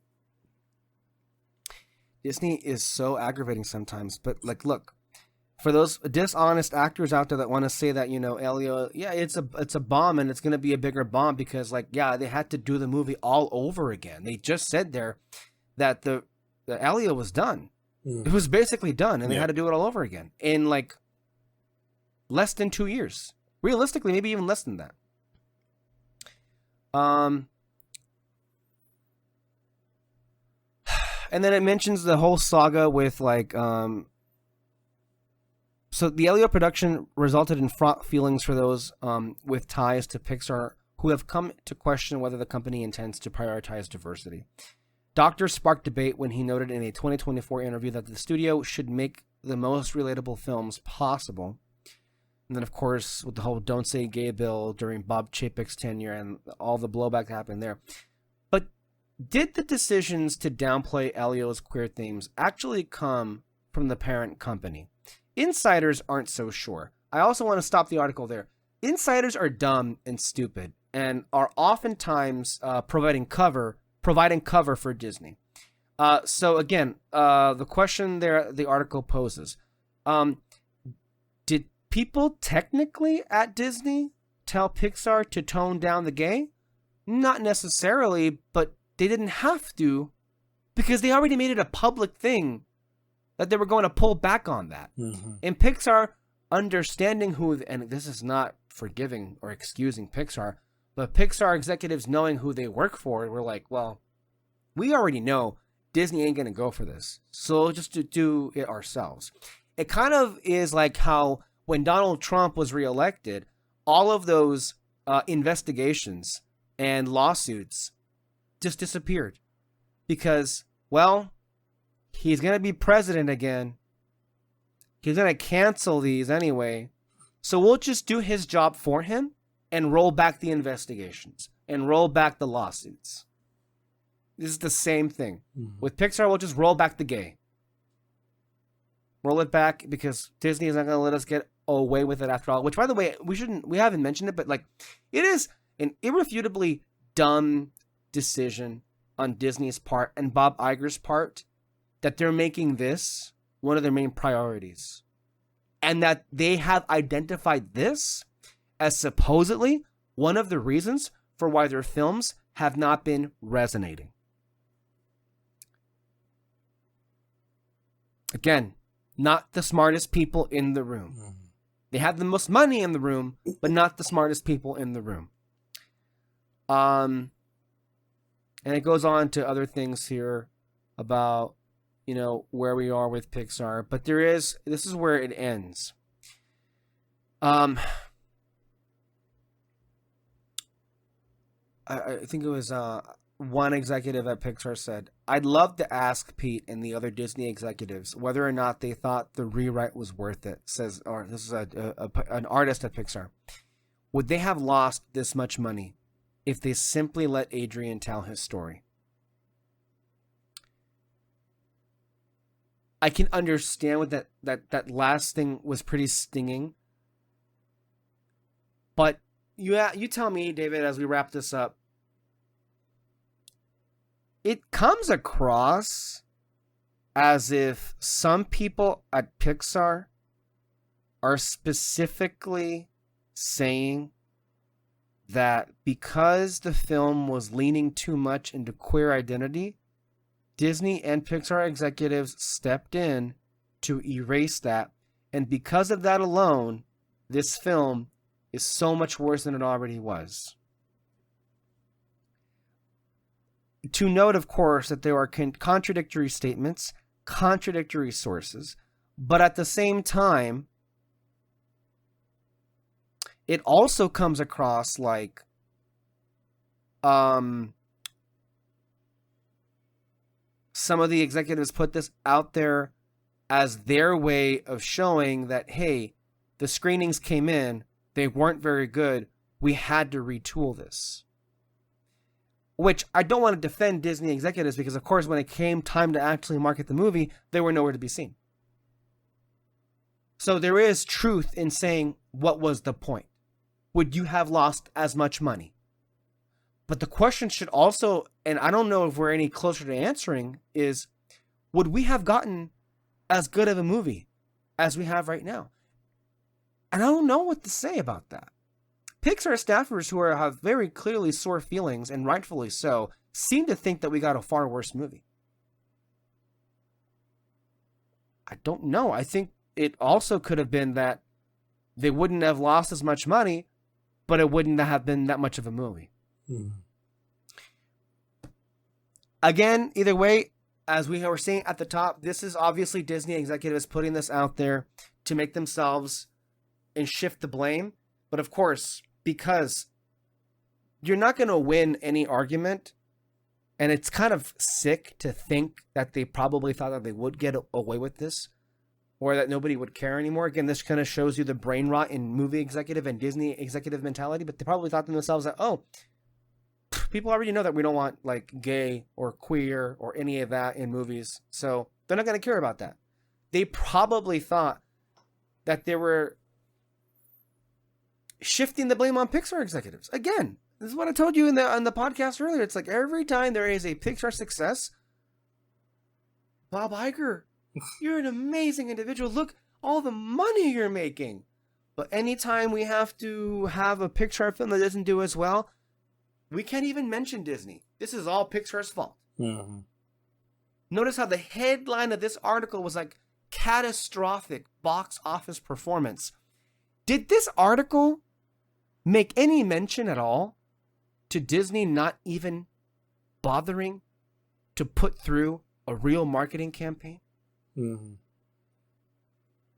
Disney is so aggravating sometimes. But like, look, for those dishonest actors out there that want to say that, Elio, yeah, it's a bomb and it's going to be a bigger bomb because, like, yeah, they had to do the movie all over again. They just said there that the Elio was done. It was basically done, and they had to do it all over again in, like, less than 2 years. Realistically, maybe even less than that. And then it mentions the whole saga with, like, so the Elio production resulted in fraught feelings for those with ties to Pixar who have come to question whether the company intends to prioritize diversity. Doctor sparked debate when he noted in a 2024 interview that the studio should make the most relatable films possible. And then, of course, with the whole Don't Say Gay bill during Bob Chapek's tenure and all the blowback that happened there. But did the decisions to downplay Elio's queer themes actually come from the parent company? Insiders aren't so sure. I also want to stop the article there. Insiders are dumb and stupid and are oftentimes providing cover for Disney. So again, the question there the article poses, did people technically at Disney tell Pixar to tone down the gay? Not necessarily, but they didn't have to because they already made it a public thing that they were going to pull back on that. And Pixar, understanding and this is not forgiving or excusing Pixar, but Pixar executives knowing who they work for were like, well, we already know Disney ain't going to go for this, so just to do it ourselves. It kind of is like how when Donald Trump was reelected, all of those investigations and lawsuits just disappeared because, well, he's going to be president again. He's going to cancel these anyway. So we'll just do his job for him and roll back the investigations and roll back the lawsuits. This is the same thing. With Pixar, we'll just roll back the gay. Roll it back because Disney is not going to let us get away with it after all. Which, by the way, we haven't mentioned it, but like, it is an irrefutably dumb decision on Disney's part and Bob Iger's part that they're making this one of their main priorities. And that they have identified this as supposedly one of the reasons for why their films have not been resonating. Again, not the smartest people in the room. Mm-hmm. They have the most money in the room, but not the smartest people in the room. And it goes on to other things here about, you know, where we are with Pixar. But this is where it ends. I think it was one executive at Pixar said, I'd love to ask Pete and the other Disney executives whether or not they thought the rewrite was worth it. Says, or this is an artist at Pixar. Would they have lost this much money if they simply let Adrian tell his story? I can understand what that last thing was pretty stinging. But you tell me, David, as we wrap this up, it comes across as if some people at Pixar are specifically saying that because the film was leaning too much into queer identity, Disney and Pixar executives stepped in to erase that. And because of that alone, this film is so much worse than it already was. To note, of course, that there are contradictory statements, contradictory sources, but at the same time, it also comes across like some of the executives put this out there as their way of showing that, hey, the screenings came in, they weren't very good, we had to retool this. Which I don't want to defend Disney executives because, of course, when it came time to actually market the movie, they were nowhere to be seen. So there is truth in saying, what was the point? Would you have lost as much money? But the question should also, and I don't know if we're any closer to answering, is would we have gotten as good of a movie as we have right now? And I don't know what to say about that. Pixar staffers who have very clearly sore feelings, and rightfully so, seem to think that we got a far worse movie. I don't know. I think it also could have been that they wouldn't have lost as much money, but it wouldn't have been that much of a movie. Again, either way, as we were saying at the top, this is obviously Disney executives putting this out there to make themselves and shift the blame. But of course, because you're not going to win any argument, and it's kind of sick to think that they probably thought that they would get away with this, or that nobody would care anymore. Again, this kind of shows you the brain rot in movie executive and Disney executive mentality, but they probably thought to themselves that, oh, people already know that we don't want like gay or queer or any of that in movies, so they're not going to care about that. They probably thought that they were shifting the blame on Pixar executives. Again, this is what I told you on the podcast earlier. It's like every time there is a Pixar success, Bob Iger, you're an amazing individual. Look, all the money you're making. But anytime we have to have a Pixar film that doesn't do as well, we can't even mention Disney. This is all Pixar's fault. Mm-hmm. Notice how the headline of this article was like catastrophic box office performance. Did this article make any mention at all to Disney not even bothering to put through a real marketing campaign? Mm-hmm.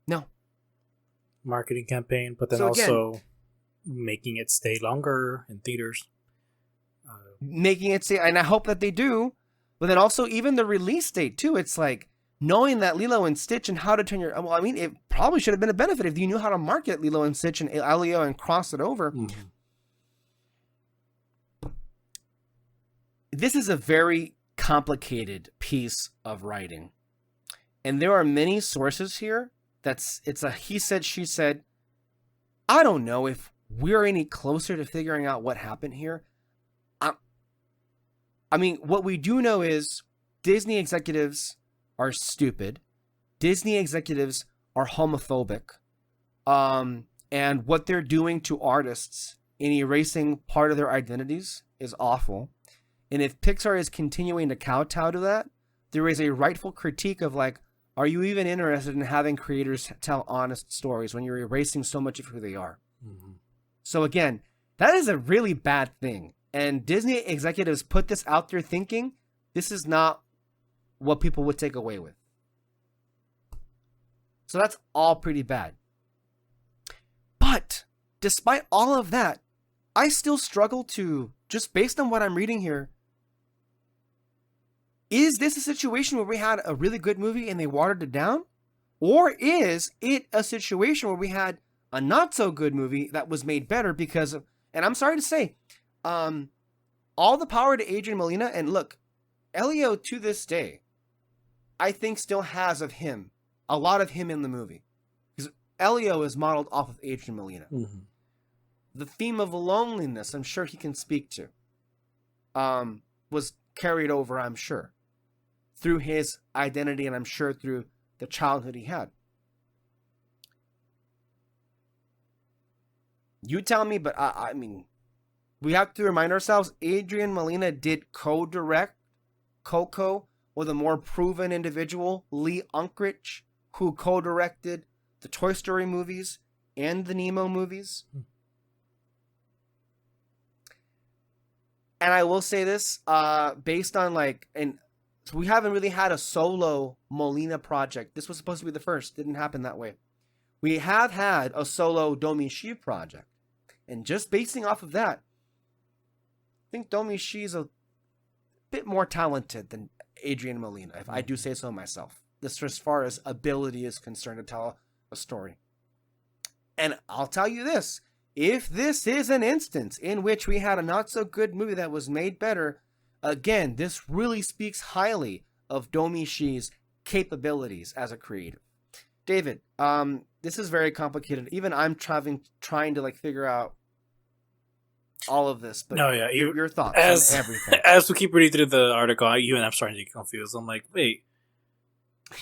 No. Marketing campaign, but then So again, also making it stay longer in theaters. making it say, and I hope that they do, but then also even the release date too. It's like knowing that Lilo and Stitch and How to Turn Your, well, I mean, it probably should have been a benefit if you knew how to market Lilo and Stitch and Elio and cross it over. Mm-hmm. This is a very complicated piece of writing. And there are many sources here. It's a he said, she said. I don't know if we're any closer to figuring out what happened here. I mean, what we do know is Disney executives are stupid. Disney executives are homophobic. And what they're doing to artists in erasing part of their identities is awful. And if Pixar is continuing to kowtow to that, there is a rightful critique of like, are you even interested in having creators tell honest stories when you're erasing so much of who they are? Mm-hmm. So again, that is a really bad thing. And Disney executives put this out there thinking this is not what people would take away with. So that's all pretty bad. But despite all of that, I still struggle to, just based on what I'm reading here, is this a situation where we had a really good movie and they watered it down? Or is it a situation where we had a not so good movie that was made better because of, and I'm sorry to say, all the power to Adrian Molina, and look, Elio to this day, I think still has of him, a lot of him in the movie. Because Elio is modeled off of Adrian Molina. Mm-hmm. The theme of loneliness, I'm sure he can speak to, was carried over, I'm sure, through his identity and I'm sure through the childhood he had. You tell me, but I mean, we have to remind ourselves, Adrian Molina did co-direct Coco with a more proven individual, Lee Unkrich, who co-directed the Toy Story movies and the Nemo movies. And I will say this, based on like, and so we haven't really had a solo Molina project. This was supposed to be the first. Didn't happen that way. We have had a solo Domi Shi project. And just basing off of that, I think Domi Shi's a bit more talented than Adrian Molina, if I do say so myself. This as far as ability is concerned to tell a story. And I'll tell you this. If this is an instance in which we had a not so good movie that was made better, again, this really speaks highly of Domi Shi's capabilities as a creative. David, this is very complicated. Even I'm trying to like figure out all of this. But your thoughts on everything. As we keep reading through the article, I'm starting to get confused. I'm like, wait,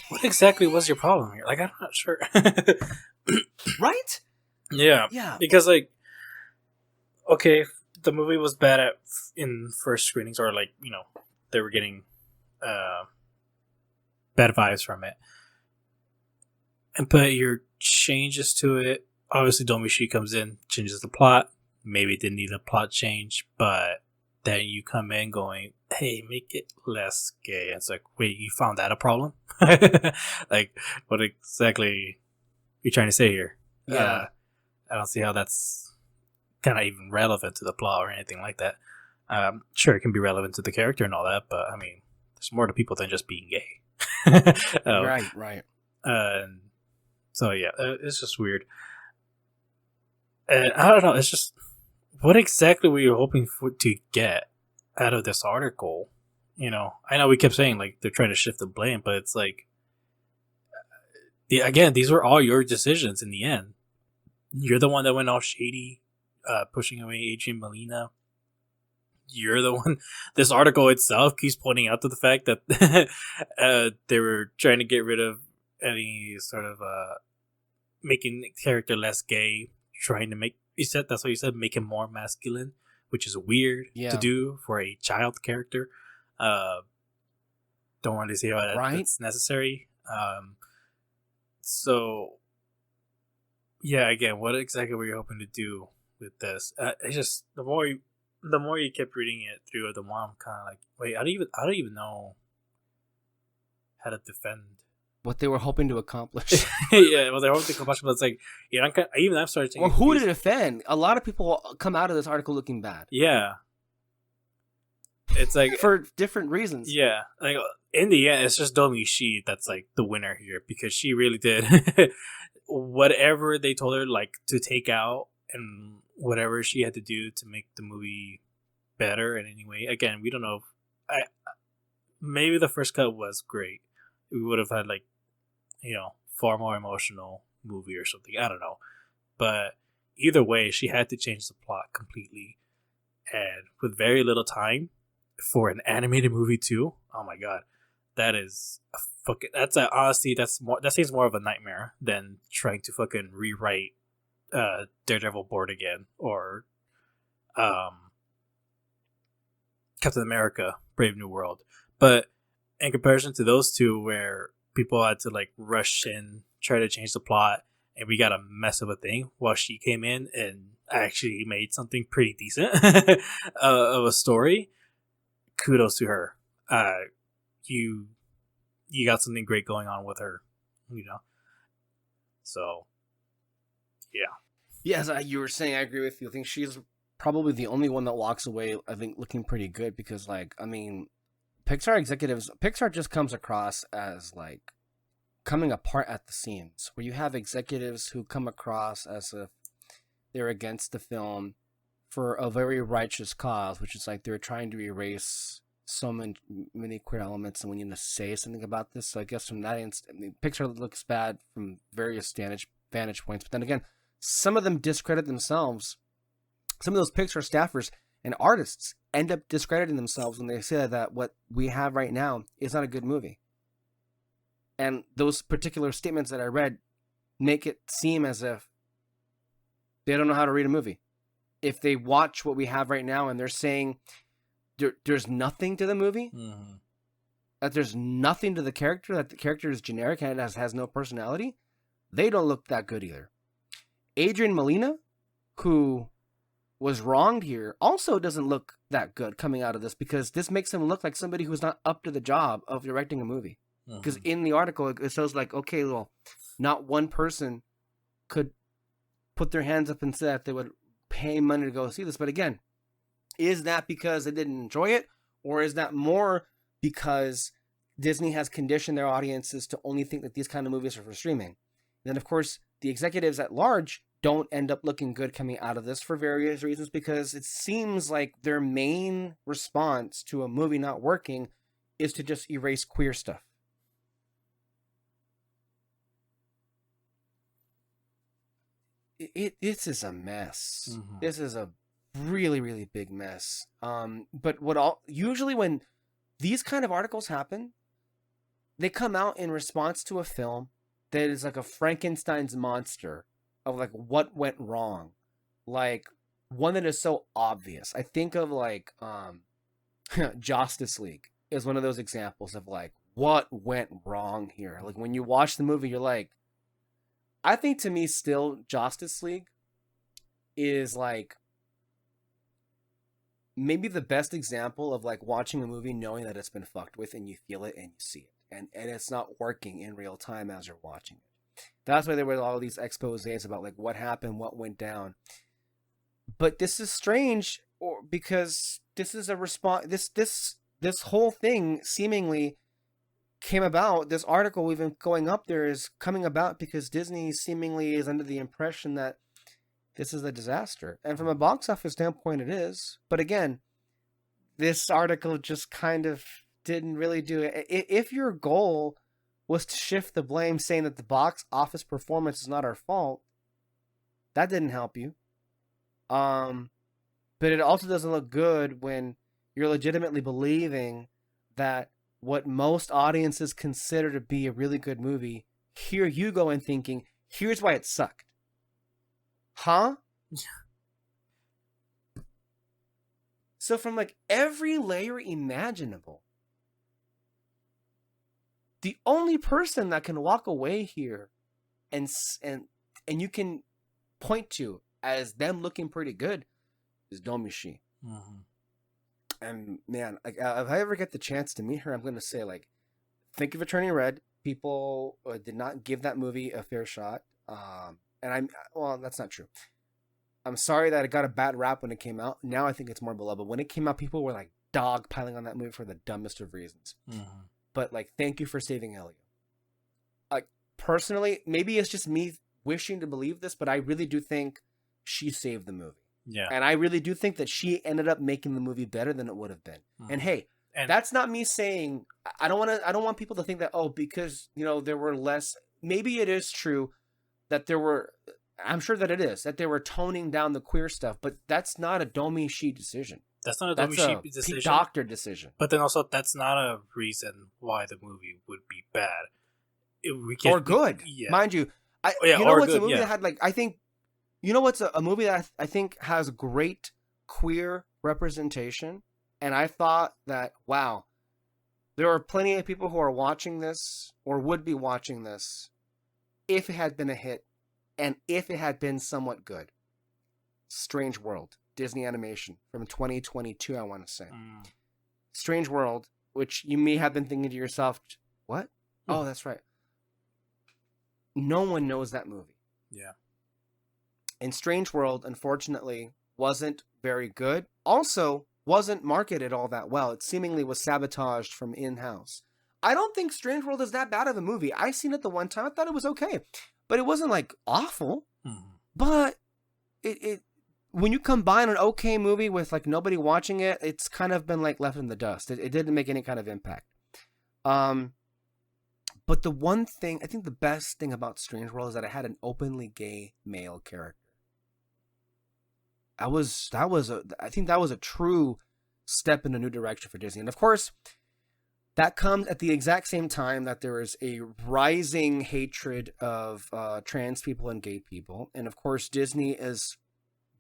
what exactly was your problem here? Like, I'm not sure. Right? Yeah. Because like, okay, the movie was bad in first screenings, or like, you know, they were getting bad vibes from it. But your changes to it, obviously Domi Shi comes in, changes the plot. Maybe it didn't need a plot change, but then you come in going, hey, make it less gay. And it's like, wait, you found that a problem? Like, what exactly are you trying to say here? Yeah. I don't see how that's kind of even relevant to the plot or anything like that. Sure, it can be relevant to the character and all that, but I mean, there's more to people than just being gay. Right. So yeah, it's just weird. And I don't know, it's just, what exactly were you hoping to get out of this article? You know, I know we kept saying like they're trying to shift the blame, but it's like, again, these were all your decisions in the end. You're the one that went all shady, pushing away Adrian Molina. You're the one. This article itself keeps pointing out to the fact that they were trying to get rid of any sort of making the character less gay, trying to make, you said, that's what you said, make him more masculine, which is weird to do for a child character. Don't want to see how that's necessary. So yeah, again, what exactly were you hoping to do with this? It's just the more you kept reading it through, the more I'm kind of like, wait, I don't even know how to defend what they were hoping to accomplish. Yeah, well, they're hoping to accomplish, but it's like, yeah, I'm starting to. Or who did it offend? A lot of people come out of this article looking bad. Yeah, it's like for different reasons. Yeah, like in the end, it's just Domi Shi that's like the winner here, because she really did whatever they told her like to take out, and whatever she had to do to make the movie better in any way. Again, we don't know. Maybe the first cut was great. We would have had like, you know, far more emotional movie or something. I don't know. But either way, she had to change the plot completely. And with very little time for an animated movie too. Oh my god, that is a fucking. That's a, honestly, that seems more of a nightmare than trying to fucking rewrite Daredevil Born Again or um Captain America Brave New World. But in comparison to those two, where people had to like rush in, try to change the plot, and we got a mess of a thing, while she came in and actually made something pretty decent of a story. Kudos to her. You you got something great going on with her, you know. So yeah. Yes, you were saying, I agree with you. I think she's probably the only one that walks away, I think, looking pretty good because, like, I mean, Pixar just comes across as, like, coming apart at the seams, where you have executives who come across as if they're against the film for a very righteous cause, which is like they're trying to erase so many queer elements, and we need to say something about this. So I guess from that instant, I mean, Pixar looks bad from various vantage points, but then again, some of them discredit themselves. Some of those Pixar staffers and artists end up discrediting themselves when they say that what we have right now is not a good movie. And those particular statements that I read make it seem as if they don't know how to read a movie. If they watch what we have right now and they're saying there's nothing to the movie, that there's nothing to the character, that the character is generic and it has no personality, they don't look that good either. Adrian Molina, who was wronged here, also doesn't look that good coming out of this because this makes him look like somebody who's not up to the job of directing a movie. Because in the article, it shows like, okay, well, not one person could put their hands up and say that they would pay money to go see this. But again, is that because they didn't enjoy it? Or is that more because Disney has conditioned their audiences to only think that these kind of movies are for streaming? And then, of course, the executives at large don't end up looking good coming out of this for various reasons, because it seems like their main response to a movie not working is to just erase queer stuff. This is a mess. This is a really, really big mess. But usually when these kind of articles happen, they come out in response to a film that is like a Frankenstein's monster of like what went wrong, like one that is so obvious. I think of like Justice League is one of those examples of like what went wrong here. Like when you watch the movie, you're like, I think to me still Justice League is like maybe the best example of like watching a movie knowing that it's been fucked with and you feel it and you see it and it's not working in real time as you're watching it. That's why there were all these exposés about like what happened, what went down. But this is strange, because this is a response. This whole thing seemingly came about. This article even going up there is coming about because Disney seemingly is under the impression that this is a disaster, and from a box office standpoint, it is. But again, this article just kind of didn't really do it. If your goal was to shift the blame, saying that the box office performance is not our fault, that didn't help you. But it also doesn't look good when you're legitimately believing that what most audiences consider to be a really good movie, here you go and thinking, here's why it sucked. Huh? So from like every layer imaginable, the only person that can walk away here and you can point to as them looking pretty good is Domishi. And man, like, if I ever get the chance to meet her, I'm going to say, like, think of Turning Red. People did not give that movie a fair shot. Well, that's not true. I'm sorry that it got a bad rap when it came out. Now I think it's more beloved. When it came out, people were like dogpiling on that movie for the dumbest of reasons. But like, thank you for saving Elio. Like, personally, maybe it's just me wishing to believe this, but I really do think she saved the movie. Yeah. And I really do think that she ended up making the movie better than it would have been. And hey, that's not me saying, I don't want people to think that, oh, because, you know, there were less, maybe it is true that there were, I'm sure that it is, that they were toning down the queer stuff, but that's not a Domi Shi decision. That's not a That's Domi a decision. doctor decision. But then also, that's not a reason why the movie would be bad. Or good, yeah, mind you. yeah, You know or what's a good, movie yeah. that had like I think you know what's a movie that I think has great queer representation, and I thought that wow, there are plenty of people who are watching this or would be watching this if it had been a hit and if it had been somewhat good. Strange World, Disney animation from 2022, I want to say. Mm. Strange World, which you may have been thinking to yourself, what? Oh, that's right. No one knows that movie. Yeah. And Strange World, unfortunately, wasn't very good. Also, wasn't marketed all that well. It seemingly was sabotaged from in-house. I don't think Strange World is that bad of a movie. I seen it the one time. I thought it was okay. But it wasn't, like, awful. Mm. But it when you combine an okay movie with, like, nobody watching it, it's kind of been, like, left in the dust. It didn't make any kind of impact. But the one thing, I think the best thing about Strange World is that it had an openly gay male character. I think that was a true step in a new direction for Disney. And of course, that comes at the exact same time that there is a rising hatred of trans people and gay people. And of course,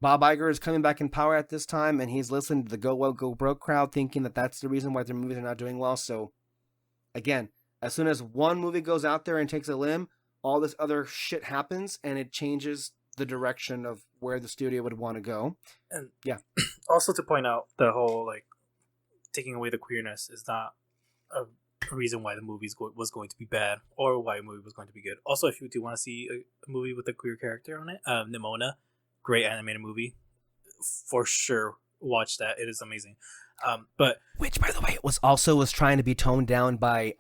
Bob Iger is coming back in power at this time, and he's listening to the Go Well Go Broke crowd, thinking that that's the reason why their movies are not doing well. So, again, as soon as one movie goes out there and takes a limb, all this other shit happens, and it changes the direction of where the studio would want to go. And yeah, also to point out, the whole like taking away the queerness is not a reason why the movie was going to be bad or why a movie was going to be good. Also, if you do want to see a movie with a queer character on it, Nimona, great animated movie, for sure. Watch that; it is amazing. But which, by the way, was trying to be toned down by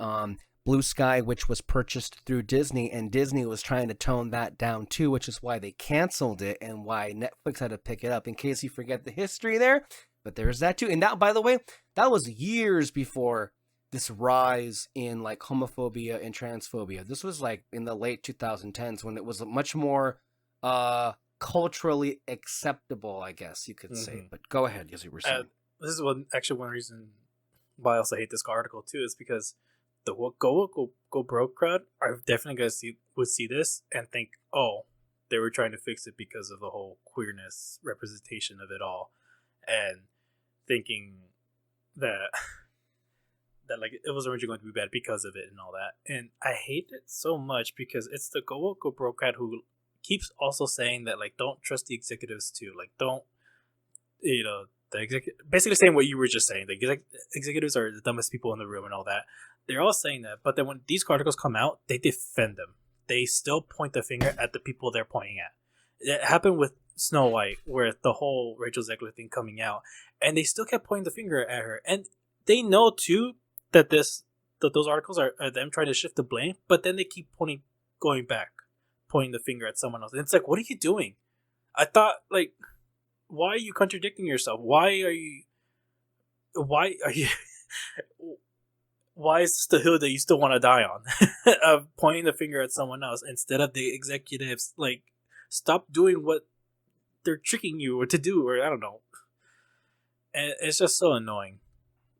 Blue Sky, which was purchased through Disney, and Disney was trying to tone that down too, which is why they canceled it and why Netflix had to pick it up. In case you forget the history there, but there's that too. And that, by the way, that was years before this rise in like homophobia and transphobia. This was like in the late 2010s when it was much more culturally acceptable, I guess you could say. But go ahead, as you were saying. This is one reason why I also hate this article too, is because the go broke crowd are definitely gonna see this and think, oh, they were trying to fix it because of the whole queerness representation of it all, and thinking that like it was originally going to be bad because of it and all that. And I hate it so much because it's the go broke crowd who keeps also saying that like don't trust the executives too, like don't basically saying what you were just saying. The executives are the dumbest people in the room and all that. They're all saying that, but then when these articles come out, they defend them. They still point the finger at the people they're pointing at. It happened with Snow White, where the whole Rachel Zegler thing coming out, and they still kept pointing the finger at her. And they know too that those articles are them trying to shift the blame, but then they keep going back, pointing the finger at someone else. And it's like, what are you doing? I thought, like, why are you contradicting yourself? Why are you why is this the hill that you still want to die on? Of pointing the finger at someone else instead of the executives. Like, stop doing what they're tricking you to do, or I don't know. And it's just so annoying.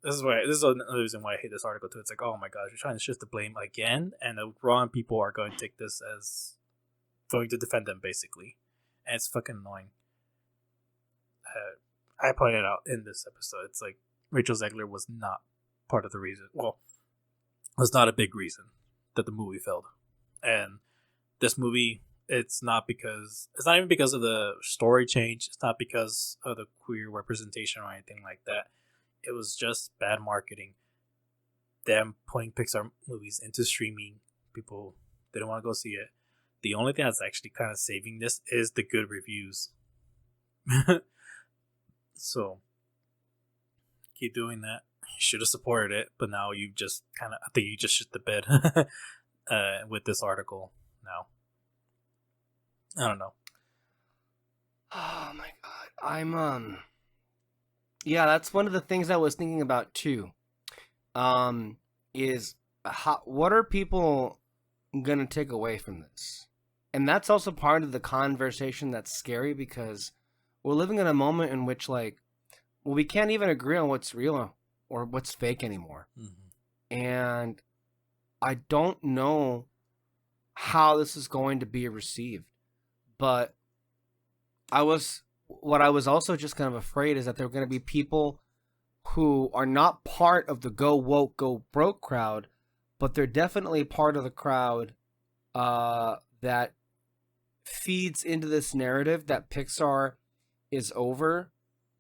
This is another reason why I hate this article too. It's like, oh my gosh, you're trying to shift the blame again, and the wrong people are going to take this as going to defend them, basically. And it's fucking annoying. I pointed out in this episode, it's like Rachel Zegler was not part of the reason. Well, was not a big reason that the movie failed. And this movie, it's not even because of the story change. It's not because of the queer representation or anything like that. It was just bad marketing. Them putting Pixar movies into streaming. People didn't want to go see it. The only thing that's actually kind of saving this is the good reviews. So, keep doing that. You should have supported it, but now you just I think you just shit the bed with this article now. I don't know. Oh my god. Yeah, that's one of the things I was thinking about too. Is what are people gonna take away from this? And that's also part of the conversation that's scary because we're living in a moment in which, like, well, we can't even agree on what's real or what's fake anymore. Mm-hmm. And I don't know how this is going to be received. But what I was also just kind of afraid is that there are going to be people who are not part of the go woke, go broke crowd, but they're definitely part of the crowd that feeds into this narrative that Pixar is over,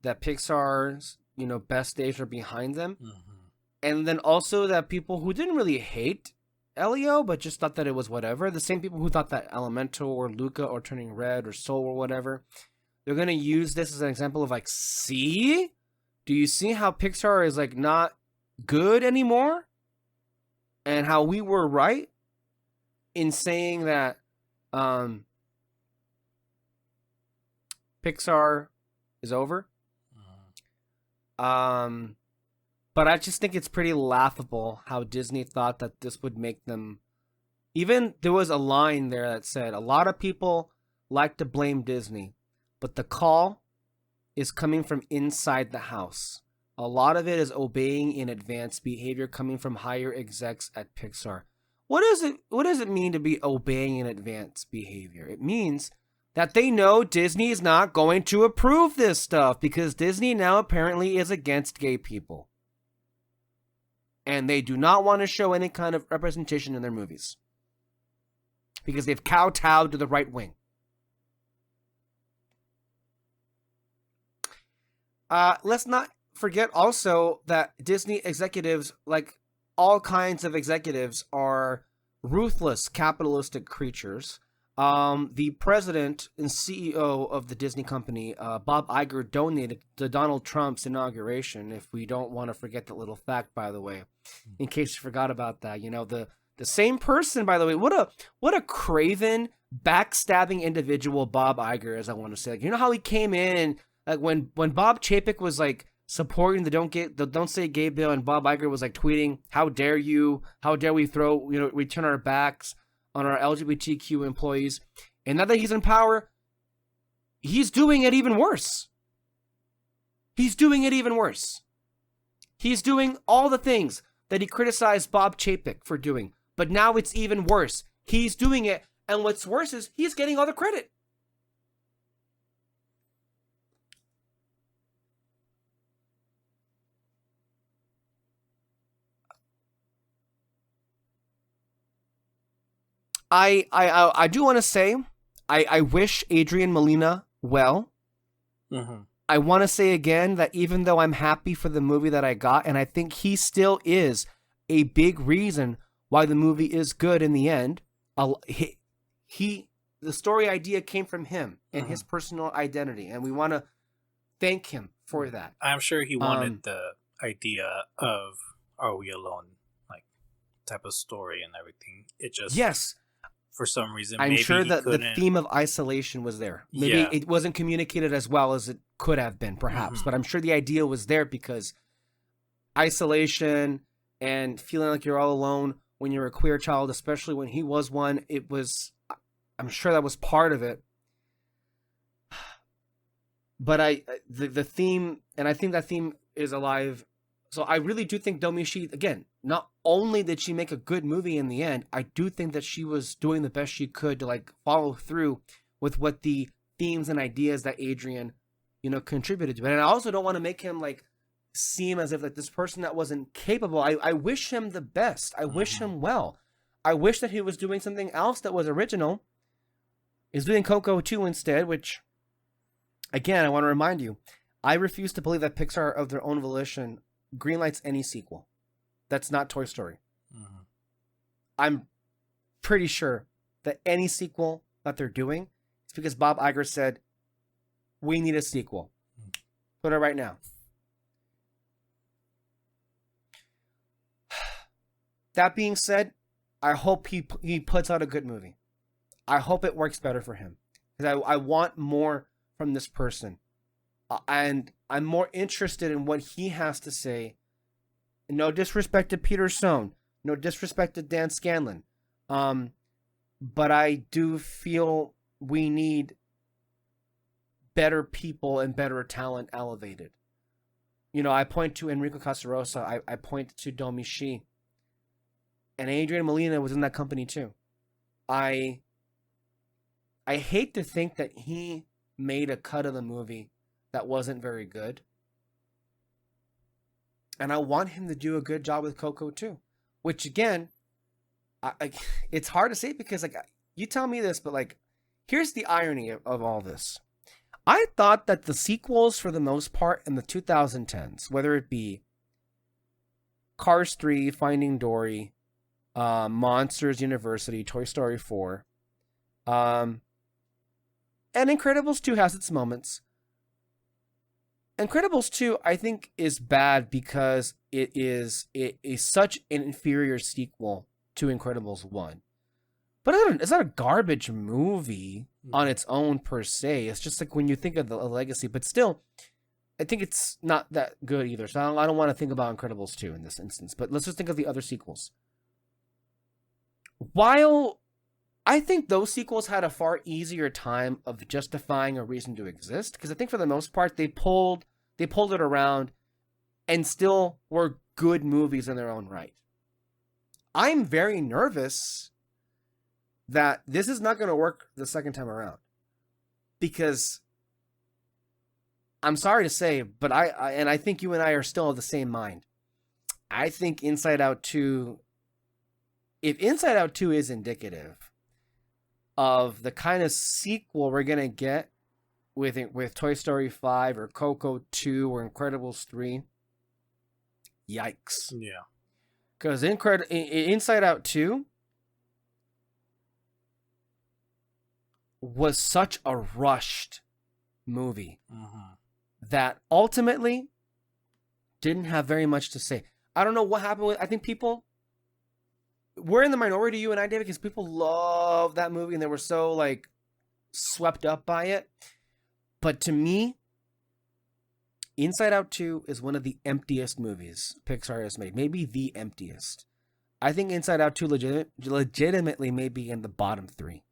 that Pixar's, best days are behind them. Mm-hmm. And then also that people who didn't really hate Elio, but just thought that it was whatever, the same people who thought that Elemental or Luca or Turning Red or Soul or whatever, they're going to use this as an example of like, see? Do you see how Pixar is like not good anymore? And how we were right in saying that Pixar is over? But I just think it's pretty laughable how Disney thought that this would make them. Even there was a line there that said, a lot of people like to blame Disney, but the call is coming from inside the house. A lot of it is obeying in advance behavior coming from higher execs at Pixar. What does it mean to be obeying in advance behavior? It means that they know Disney is not going to approve this stuff because Disney now apparently is against gay people. And they do not want to show any kind of representation in their movies. Because they've kowtowed to the right wing. Let's not forget also that Disney executives, like all kinds of executives, are ruthless capitalistic creatures. The president and CEO of the Disney company, Bob Iger, donated to Donald Trump's inauguration. If we don't want to forget that little fact, by the way, in case you forgot about that, the same person, by the way, what a craven, backstabbing individual Bob Iger is. I want to say, like, how he came in, like when Bob Chapek was like supporting the don't say gay bill, and Bob Iger was like tweeting, "How dare you? How dare we we turn our backs on our LGBTQ employees." And now that he's in power, he's doing it even worse. He's doing it even worse. He's doing all the things that he criticized Bob Chapek for doing, but now it's even worse. He's doing it, and what's worse is he's getting all the credit. I do want to say, I wish Adrian Molina well. Mm-hmm. I want to say again that even though I'm happy for the movie that I got, and I think he still is a big reason why the movie is good in the end, the story idea came from him and his personal identity, and we want to thank him for that. I'm sure he wanted the idea of Are We Alone, like, type of story and everything. It just... Yes. For some reason, I'm maybe sure that the couldn't... theme of isolation was there. Maybe it wasn't communicated as well as it could have been, perhaps. But I'm sure the idea was there because isolation and feeling like you're all alone when you're a queer child, especially when he was one, I'm sure that was part of it. But the theme, and I think that theme is alive. So I really do think Domichi, again, not only did she make a good movie in the end, I do think that she was doing the best she could to like follow through with what the themes and ideas that Adrian, contributed to it. And I also don't want to make him like seem as if like this person that wasn't capable. I wish him the best. I wish him well. I wish that he was doing something else that was original. He's doing Coco 2 instead, which, again, I want to remind you, I refuse to believe that Pixar of their own volition greenlights any sequel that's not Toy Story. I'm pretty sure that any sequel that they're doing is because Bob Iger said, we need a sequel. Put it right now. That being said, I hope he puts out a good movie. I hope it works better for him. Because I want more from this person. And I'm more interested in what he has to say. No disrespect to Peter Sohn. No disrespect to Dan Scanlon. But I do feel we need better people and better talent elevated. I point to Enrico Casarosa. I point to Domi Shi. And Adrian Molina was in that company too. I hate to think that he made a cut of the movie that wasn't very good. And I want him to do a good job with Coco too. Which again, it's hard to say because like you tell me this, but like here's the irony of all this. I thought that the sequels for the most part in the 2010s, whether it be Cars 3, Finding Dory, Monsters University, Toy Story 4, and Incredibles 2 has its moments. Incredibles 2, I think, is bad because it is such an inferior sequel to Incredibles 1. But it's not a garbage movie on its own per se. It's just like when you think of the legacy. But still, I think it's not that good either. So I don't want to think about Incredibles 2 in this instance. But let's just think of the other sequels. While I think those sequels had a far easier time of justifying a reason to exist, because I think for the most part they pulled it around and still were good movies in their own right. I'm very nervous that this is not going to work the second time around, because I'm sorry to say, but I think you and I are still of the same mind. I think Inside Out 2, if Inside Out 2 is indicative of the kind of sequel we're going to get with Toy Story 5 or Coco 2 or Incredibles 3, yikes. Yeah. Because Inside Out 2 was such a rushed movie that ultimately didn't have very much to say. I don't know what happened with, I think people, we're in the minority, you and I, David, because people love that movie and they were so like swept up by it. But to me, Inside Out 2 is one of the emptiest movies Pixar has made. Maybe the emptiest. I think Inside Out 2 legitimately may be in the bottom 3.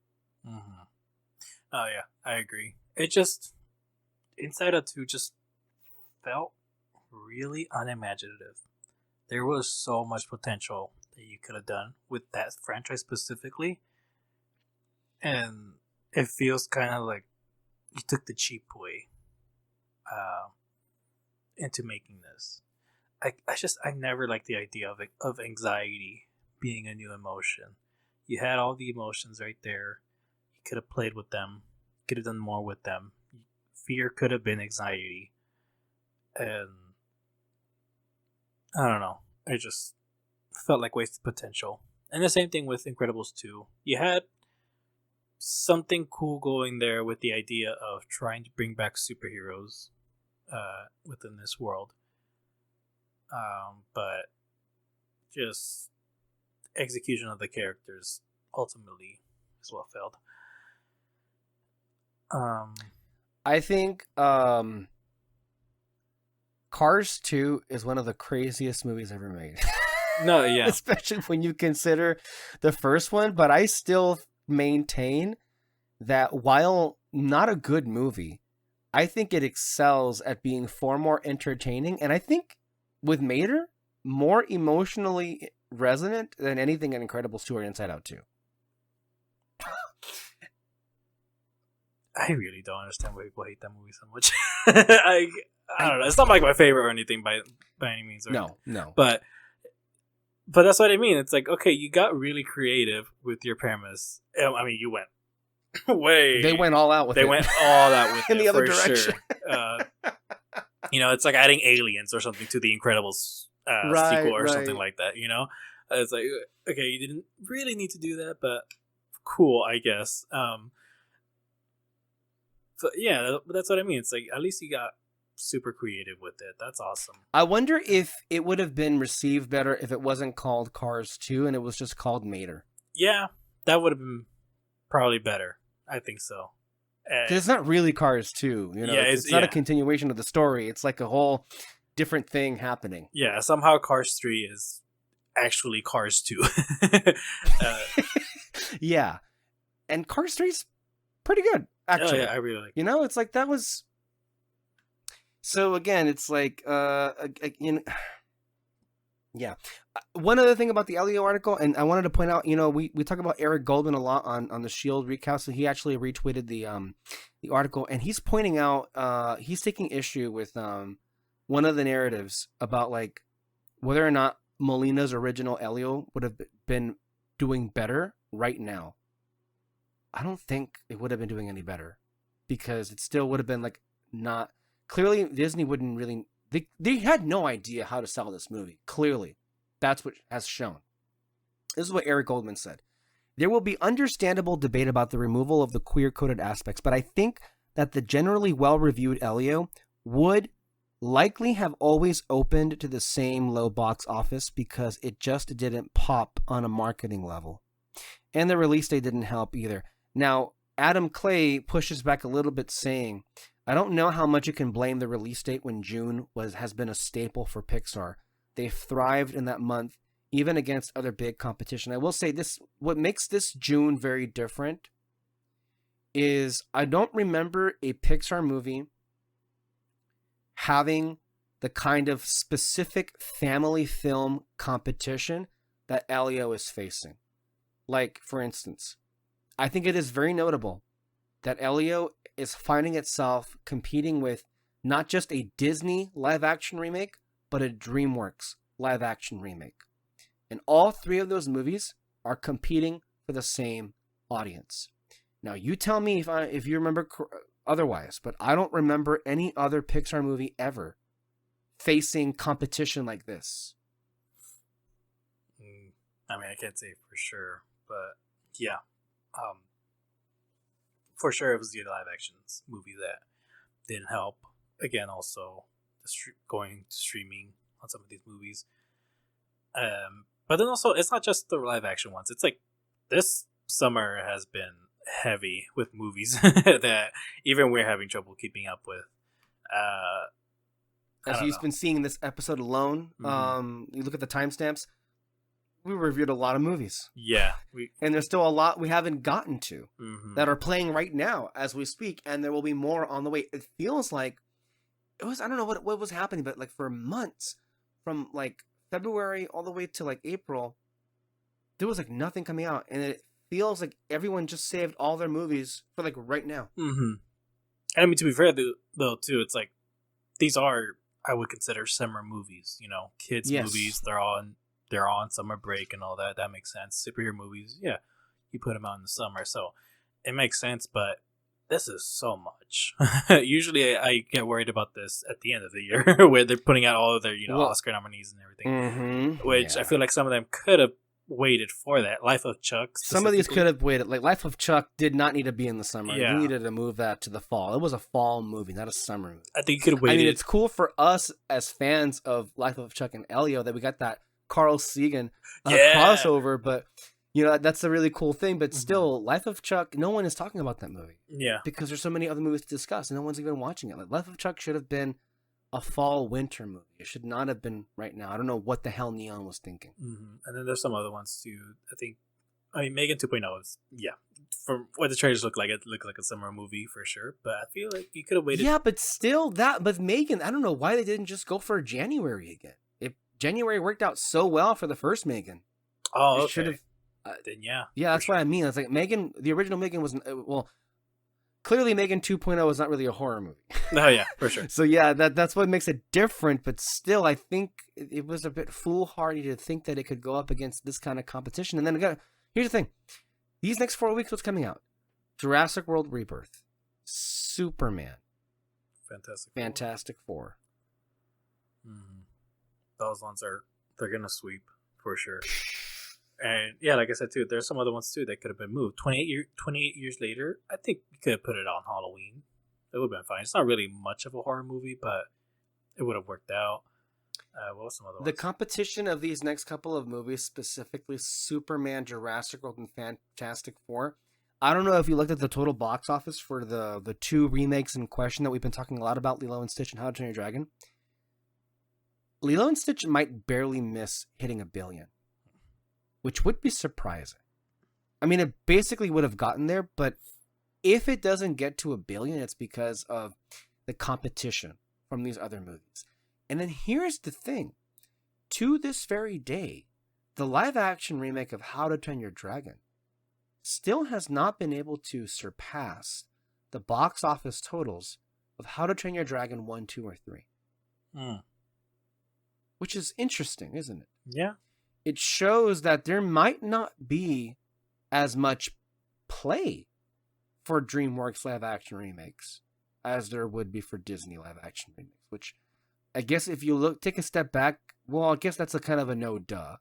Oh yeah, I agree. It just, Inside Out 2 just felt really unimaginative. There was so much potential that you could have done with that franchise specifically, and it feels kind of like you took the cheap way into making this. I never liked the idea of anxiety being a new emotion. You had all the emotions right there. You could have played with them. Could have done more with them. Fear could have been anxiety, and I don't know. It just felt like wasted potential. And the same thing with Incredibles 2. You had something cool going there with the idea of trying to bring back superheroes within this world. But just execution of the characters ultimately is what failed. I think Cars 2 is one of the craziest movies ever made. No, yeah. Especially when you consider the first one, but I still maintain that while not a good movie, I think it excels at being far more entertaining, and I think with Mater, more emotionally resonant than anything in Incredibles 2 or Inside Out 2. I really don't understand why people hate that movie so much. I don't know. It's not like my favorite or anything by any means. No. But that's what I mean. It's like, okay, you got really creative with your premise. I mean, you went way. They went all out with it. They went all out with in it the other for direction. Sure. It's like adding aliens or something to the Incredibles sequel or something like that. It's like, okay, you didn't really need to do that, but cool, I guess. But yeah, that's what I mean. It's like, at least you got super creative with it. That's awesome. I wonder if it would have been received better if it wasn't called Cars 2 and it was just called Mater. Yeah, that would have been probably better. I think so. Because it's not really Cars 2. It's not a continuation of the story. It's like a whole different thing happening. Yeah, somehow Cars 3 is actually Cars 2. Yeah. And Cars 3's pretty good, actually. Oh, yeah, I really like it. It's like that was... So again, it's like you know, yeah. One other thing about the Elio article, and I wanted to point out, we talk about Eric Goldman a lot on the Shield recast, so he actually retweeted the article, and he's pointing out he's taking issue with one of the narratives about like whether or not Molina's original Elio would have been doing better right now. I don't think it would have been doing any better because it still would have been like not clearly Disney wouldn't really they had no idea how to sell this movie. Clearly, that's what has shown. This is what Eric Goldman said. There will be understandable debate about the removal of the queer-coded aspects, but I think that the generally well-reviewed Elio would likely have always opened to the same low box office because it just didn't pop on a marketing level. And the release date didn't help either. Now, Adam Clay pushes back a little bit saying, I don't know how much you can blame the release date when June has been a staple for Pixar. They've thrived in that month, even against other big competition. I will say this, what makes this June very different is I don't remember a Pixar movie having the kind of specific family film competition that Elio is facing. Like, for instance, I think it is very notable that Elio is finding itself competing with not just a Disney live-action remake, but a DreamWorks live-action remake. And all three of those movies are competing for the same audience. Now, you tell me if you remember otherwise, but I don't remember any other Pixar movie ever facing competition like this. I mean, I can't say for sure, but yeah. For sure, it was the live action movie that didn't help. Again, also going to streaming on some of these movies. But then also, it's not just the live action ones. It's like this summer has been heavy with movies that even we're having trouble keeping up with. As you've been seeing this episode alone, you look at the timestamps. We reviewed a lot of movies. Yeah. And there's still a lot we haven't gotten to that are playing right now as we speak, and there will be more on the way. It feels like it was, I don't know what was happening, but like for months, from like February all the way to like April, there was like nothing coming out, and it feels like everyone just saved all their movies for like right now. And I mean, to be fair though, too, it's like these are, I would consider, summer movies. Kids movies. They're on summer break and all that. That makes sense. Superhero movies, yeah, you put them out in the summer, so it makes sense. But this is so much. Usually, I get worried about this at the end of the year, where they're putting out all of their Oscar nominees and everything. Which I feel like some of them could have waited for that. Life of Chuck. Some of these could have waited. Like Life of Chuck did not need to be in the summer. Yeah. You needed to move that to the fall. It was a fall movie, not a summer movie. I think you could have waited. I mean, it's cool for us as fans of Life of Chuck and Elio that we got that Carl Sagan crossover, but that's a really cool thing. But still, Life of Chuck, no one is talking about that movie. Yeah, because there's so many other movies to discuss, and no one's even watching it. Like Life of Chuck should have been a fall winter movie. It should not have been right now. I don't know what the hell Neon was thinking. And then there's some other ones too. I mean, Megan 2.0 is from what the trailers look like, it looked like a summer movie for sure. But I feel like you could have waited. Yeah, but still, but Megan, I don't know why they didn't just go for January again. January worked out so well for the first Megan. Oh, okay. Should have. Then yeah. Yeah, that's what I mean. It's like Megan, the original Megan was clearly Megan 2.0 is not really a horror movie. Oh yeah, for sure. So yeah, that's what makes it different. But still, I think it was a bit foolhardy to think that it could go up against this kind of competition. And then again, here's the thing: these next 4 weeks, what's coming out? Jurassic World Rebirth, Superman, Fantastic Four. Those ones they're gonna sweep for sure. And yeah, like I said too, there's some other ones too that could have been moved. 28 years later, I think you could have put it on Halloween. It would have been fine. It's not really much of a horror movie, but it would have worked out. What was some other ones? The competition of these next couple of movies, specifically Superman, Jurassic World, and Fantastic Four. I don't know if you looked at the total box office for the two remakes in question that we've been talking a lot about, Lilo and Stitch and How to Train Your Dragon. Lilo and Stitch might barely miss hitting $1 billion, which would be surprising. I mean, it basically would have gotten there, but if it doesn't get to $1 billion, it's because of the competition from these other movies. And then here's the thing. To this very day, the live-action remake of How to Train Your Dragon still has not been able to surpass the box office totals of How to Train Your Dragon 1, 2, or 3. Which is interesting, isn't it? Yeah. It shows that there might not be as much play for DreamWorks live-action remakes as there would be for Disney live-action remakes, which I guess if you take a step back, well, I guess that's a kind of a no-duh.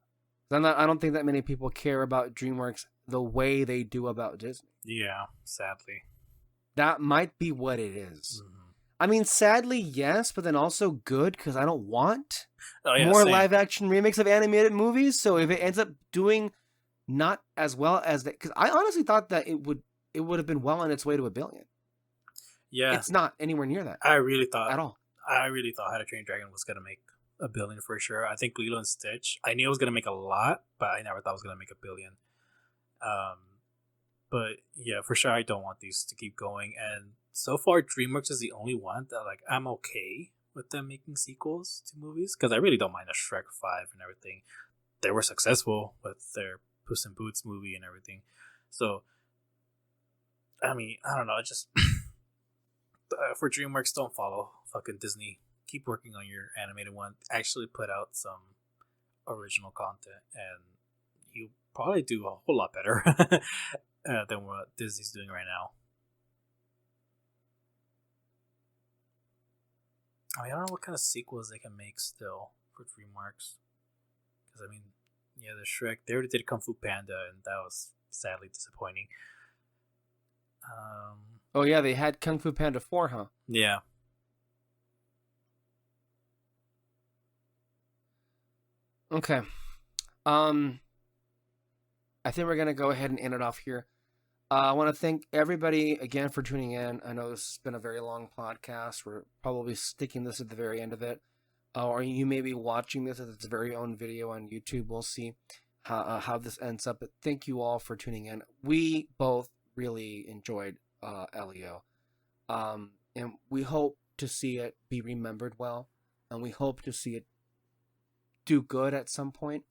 I don't think that many people care about DreamWorks the way they do about Disney. Yeah, sadly. That might be what it is. Mm-hmm. I mean, sadly, yes, but then also good, because I don't want more live-action remakes of animated movies. So if it ends up doing not as well as that, because I honestly thought that it would have been well on its way to $1 billion. Yeah, it's not anywhere near that. I really thought at all. I really thought How to Train Your Dragon was gonna make $1 billion for sure. I think Lilo and Stitch, I knew it was gonna make a lot, but I never thought it was gonna make $1 billion. But yeah, for sure, I don't want these to keep going. And so far, DreamWorks is the only one that like I'm okay with them making sequels to movies, because I really don't mind a Shrek 5 and everything. They were successful with their Puss in Boots movie and everything. So, I mean, I don't know. It just for DreamWorks, don't follow fucking Disney. Keep working on your animated one. Actually, put out some original content, and you probably do a whole lot better than what Disney's doing right now. I mean, I don't know what kind of sequels they can make still for DreamWorks. Because, I mean, yeah, the Shrek, they already did Kung Fu Panda, and that was sadly disappointing. Oh, yeah, they had Kung Fu Panda 4, huh? Yeah. Okay. I think we're going to go ahead and end it off here. I want to thank everybody again for tuning in. I know this has been a very long podcast. We're probably sticking this at the very end of it. Or you may be watching this as its very own video on YouTube. We'll see how this ends up. But thank you all for tuning in. We both really enjoyed Elio. And we hope to see it be remembered well. And we hope to see it do good at some point.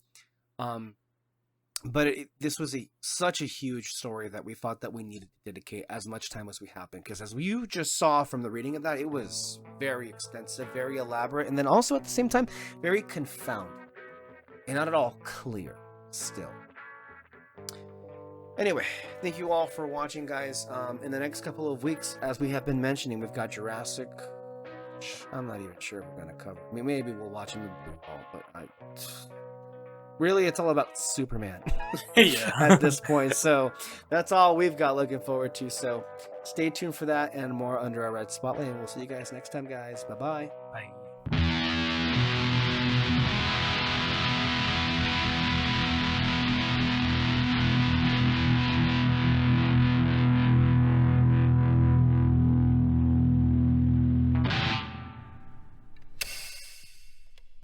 But this was such a huge story that we thought that we needed to dedicate as much time as we have been. Because as you just saw from the reading of that, it was very extensive, very elaborate, and then also at the same time, very confounding. And not at all clear still. Anyway, thank you all for watching, guys. In the next couple of weeks, as we have been mentioning, we've got Jurassic. I'm not even sure if we're going to cover. I mean, maybe we'll watch a movie, but really, it's all about Superman Yeah. at this point. So that's all we've got looking forward to. So stay tuned for that and more under our red spotlight. And we'll see you guys next time, guys. Bye-bye. Bye.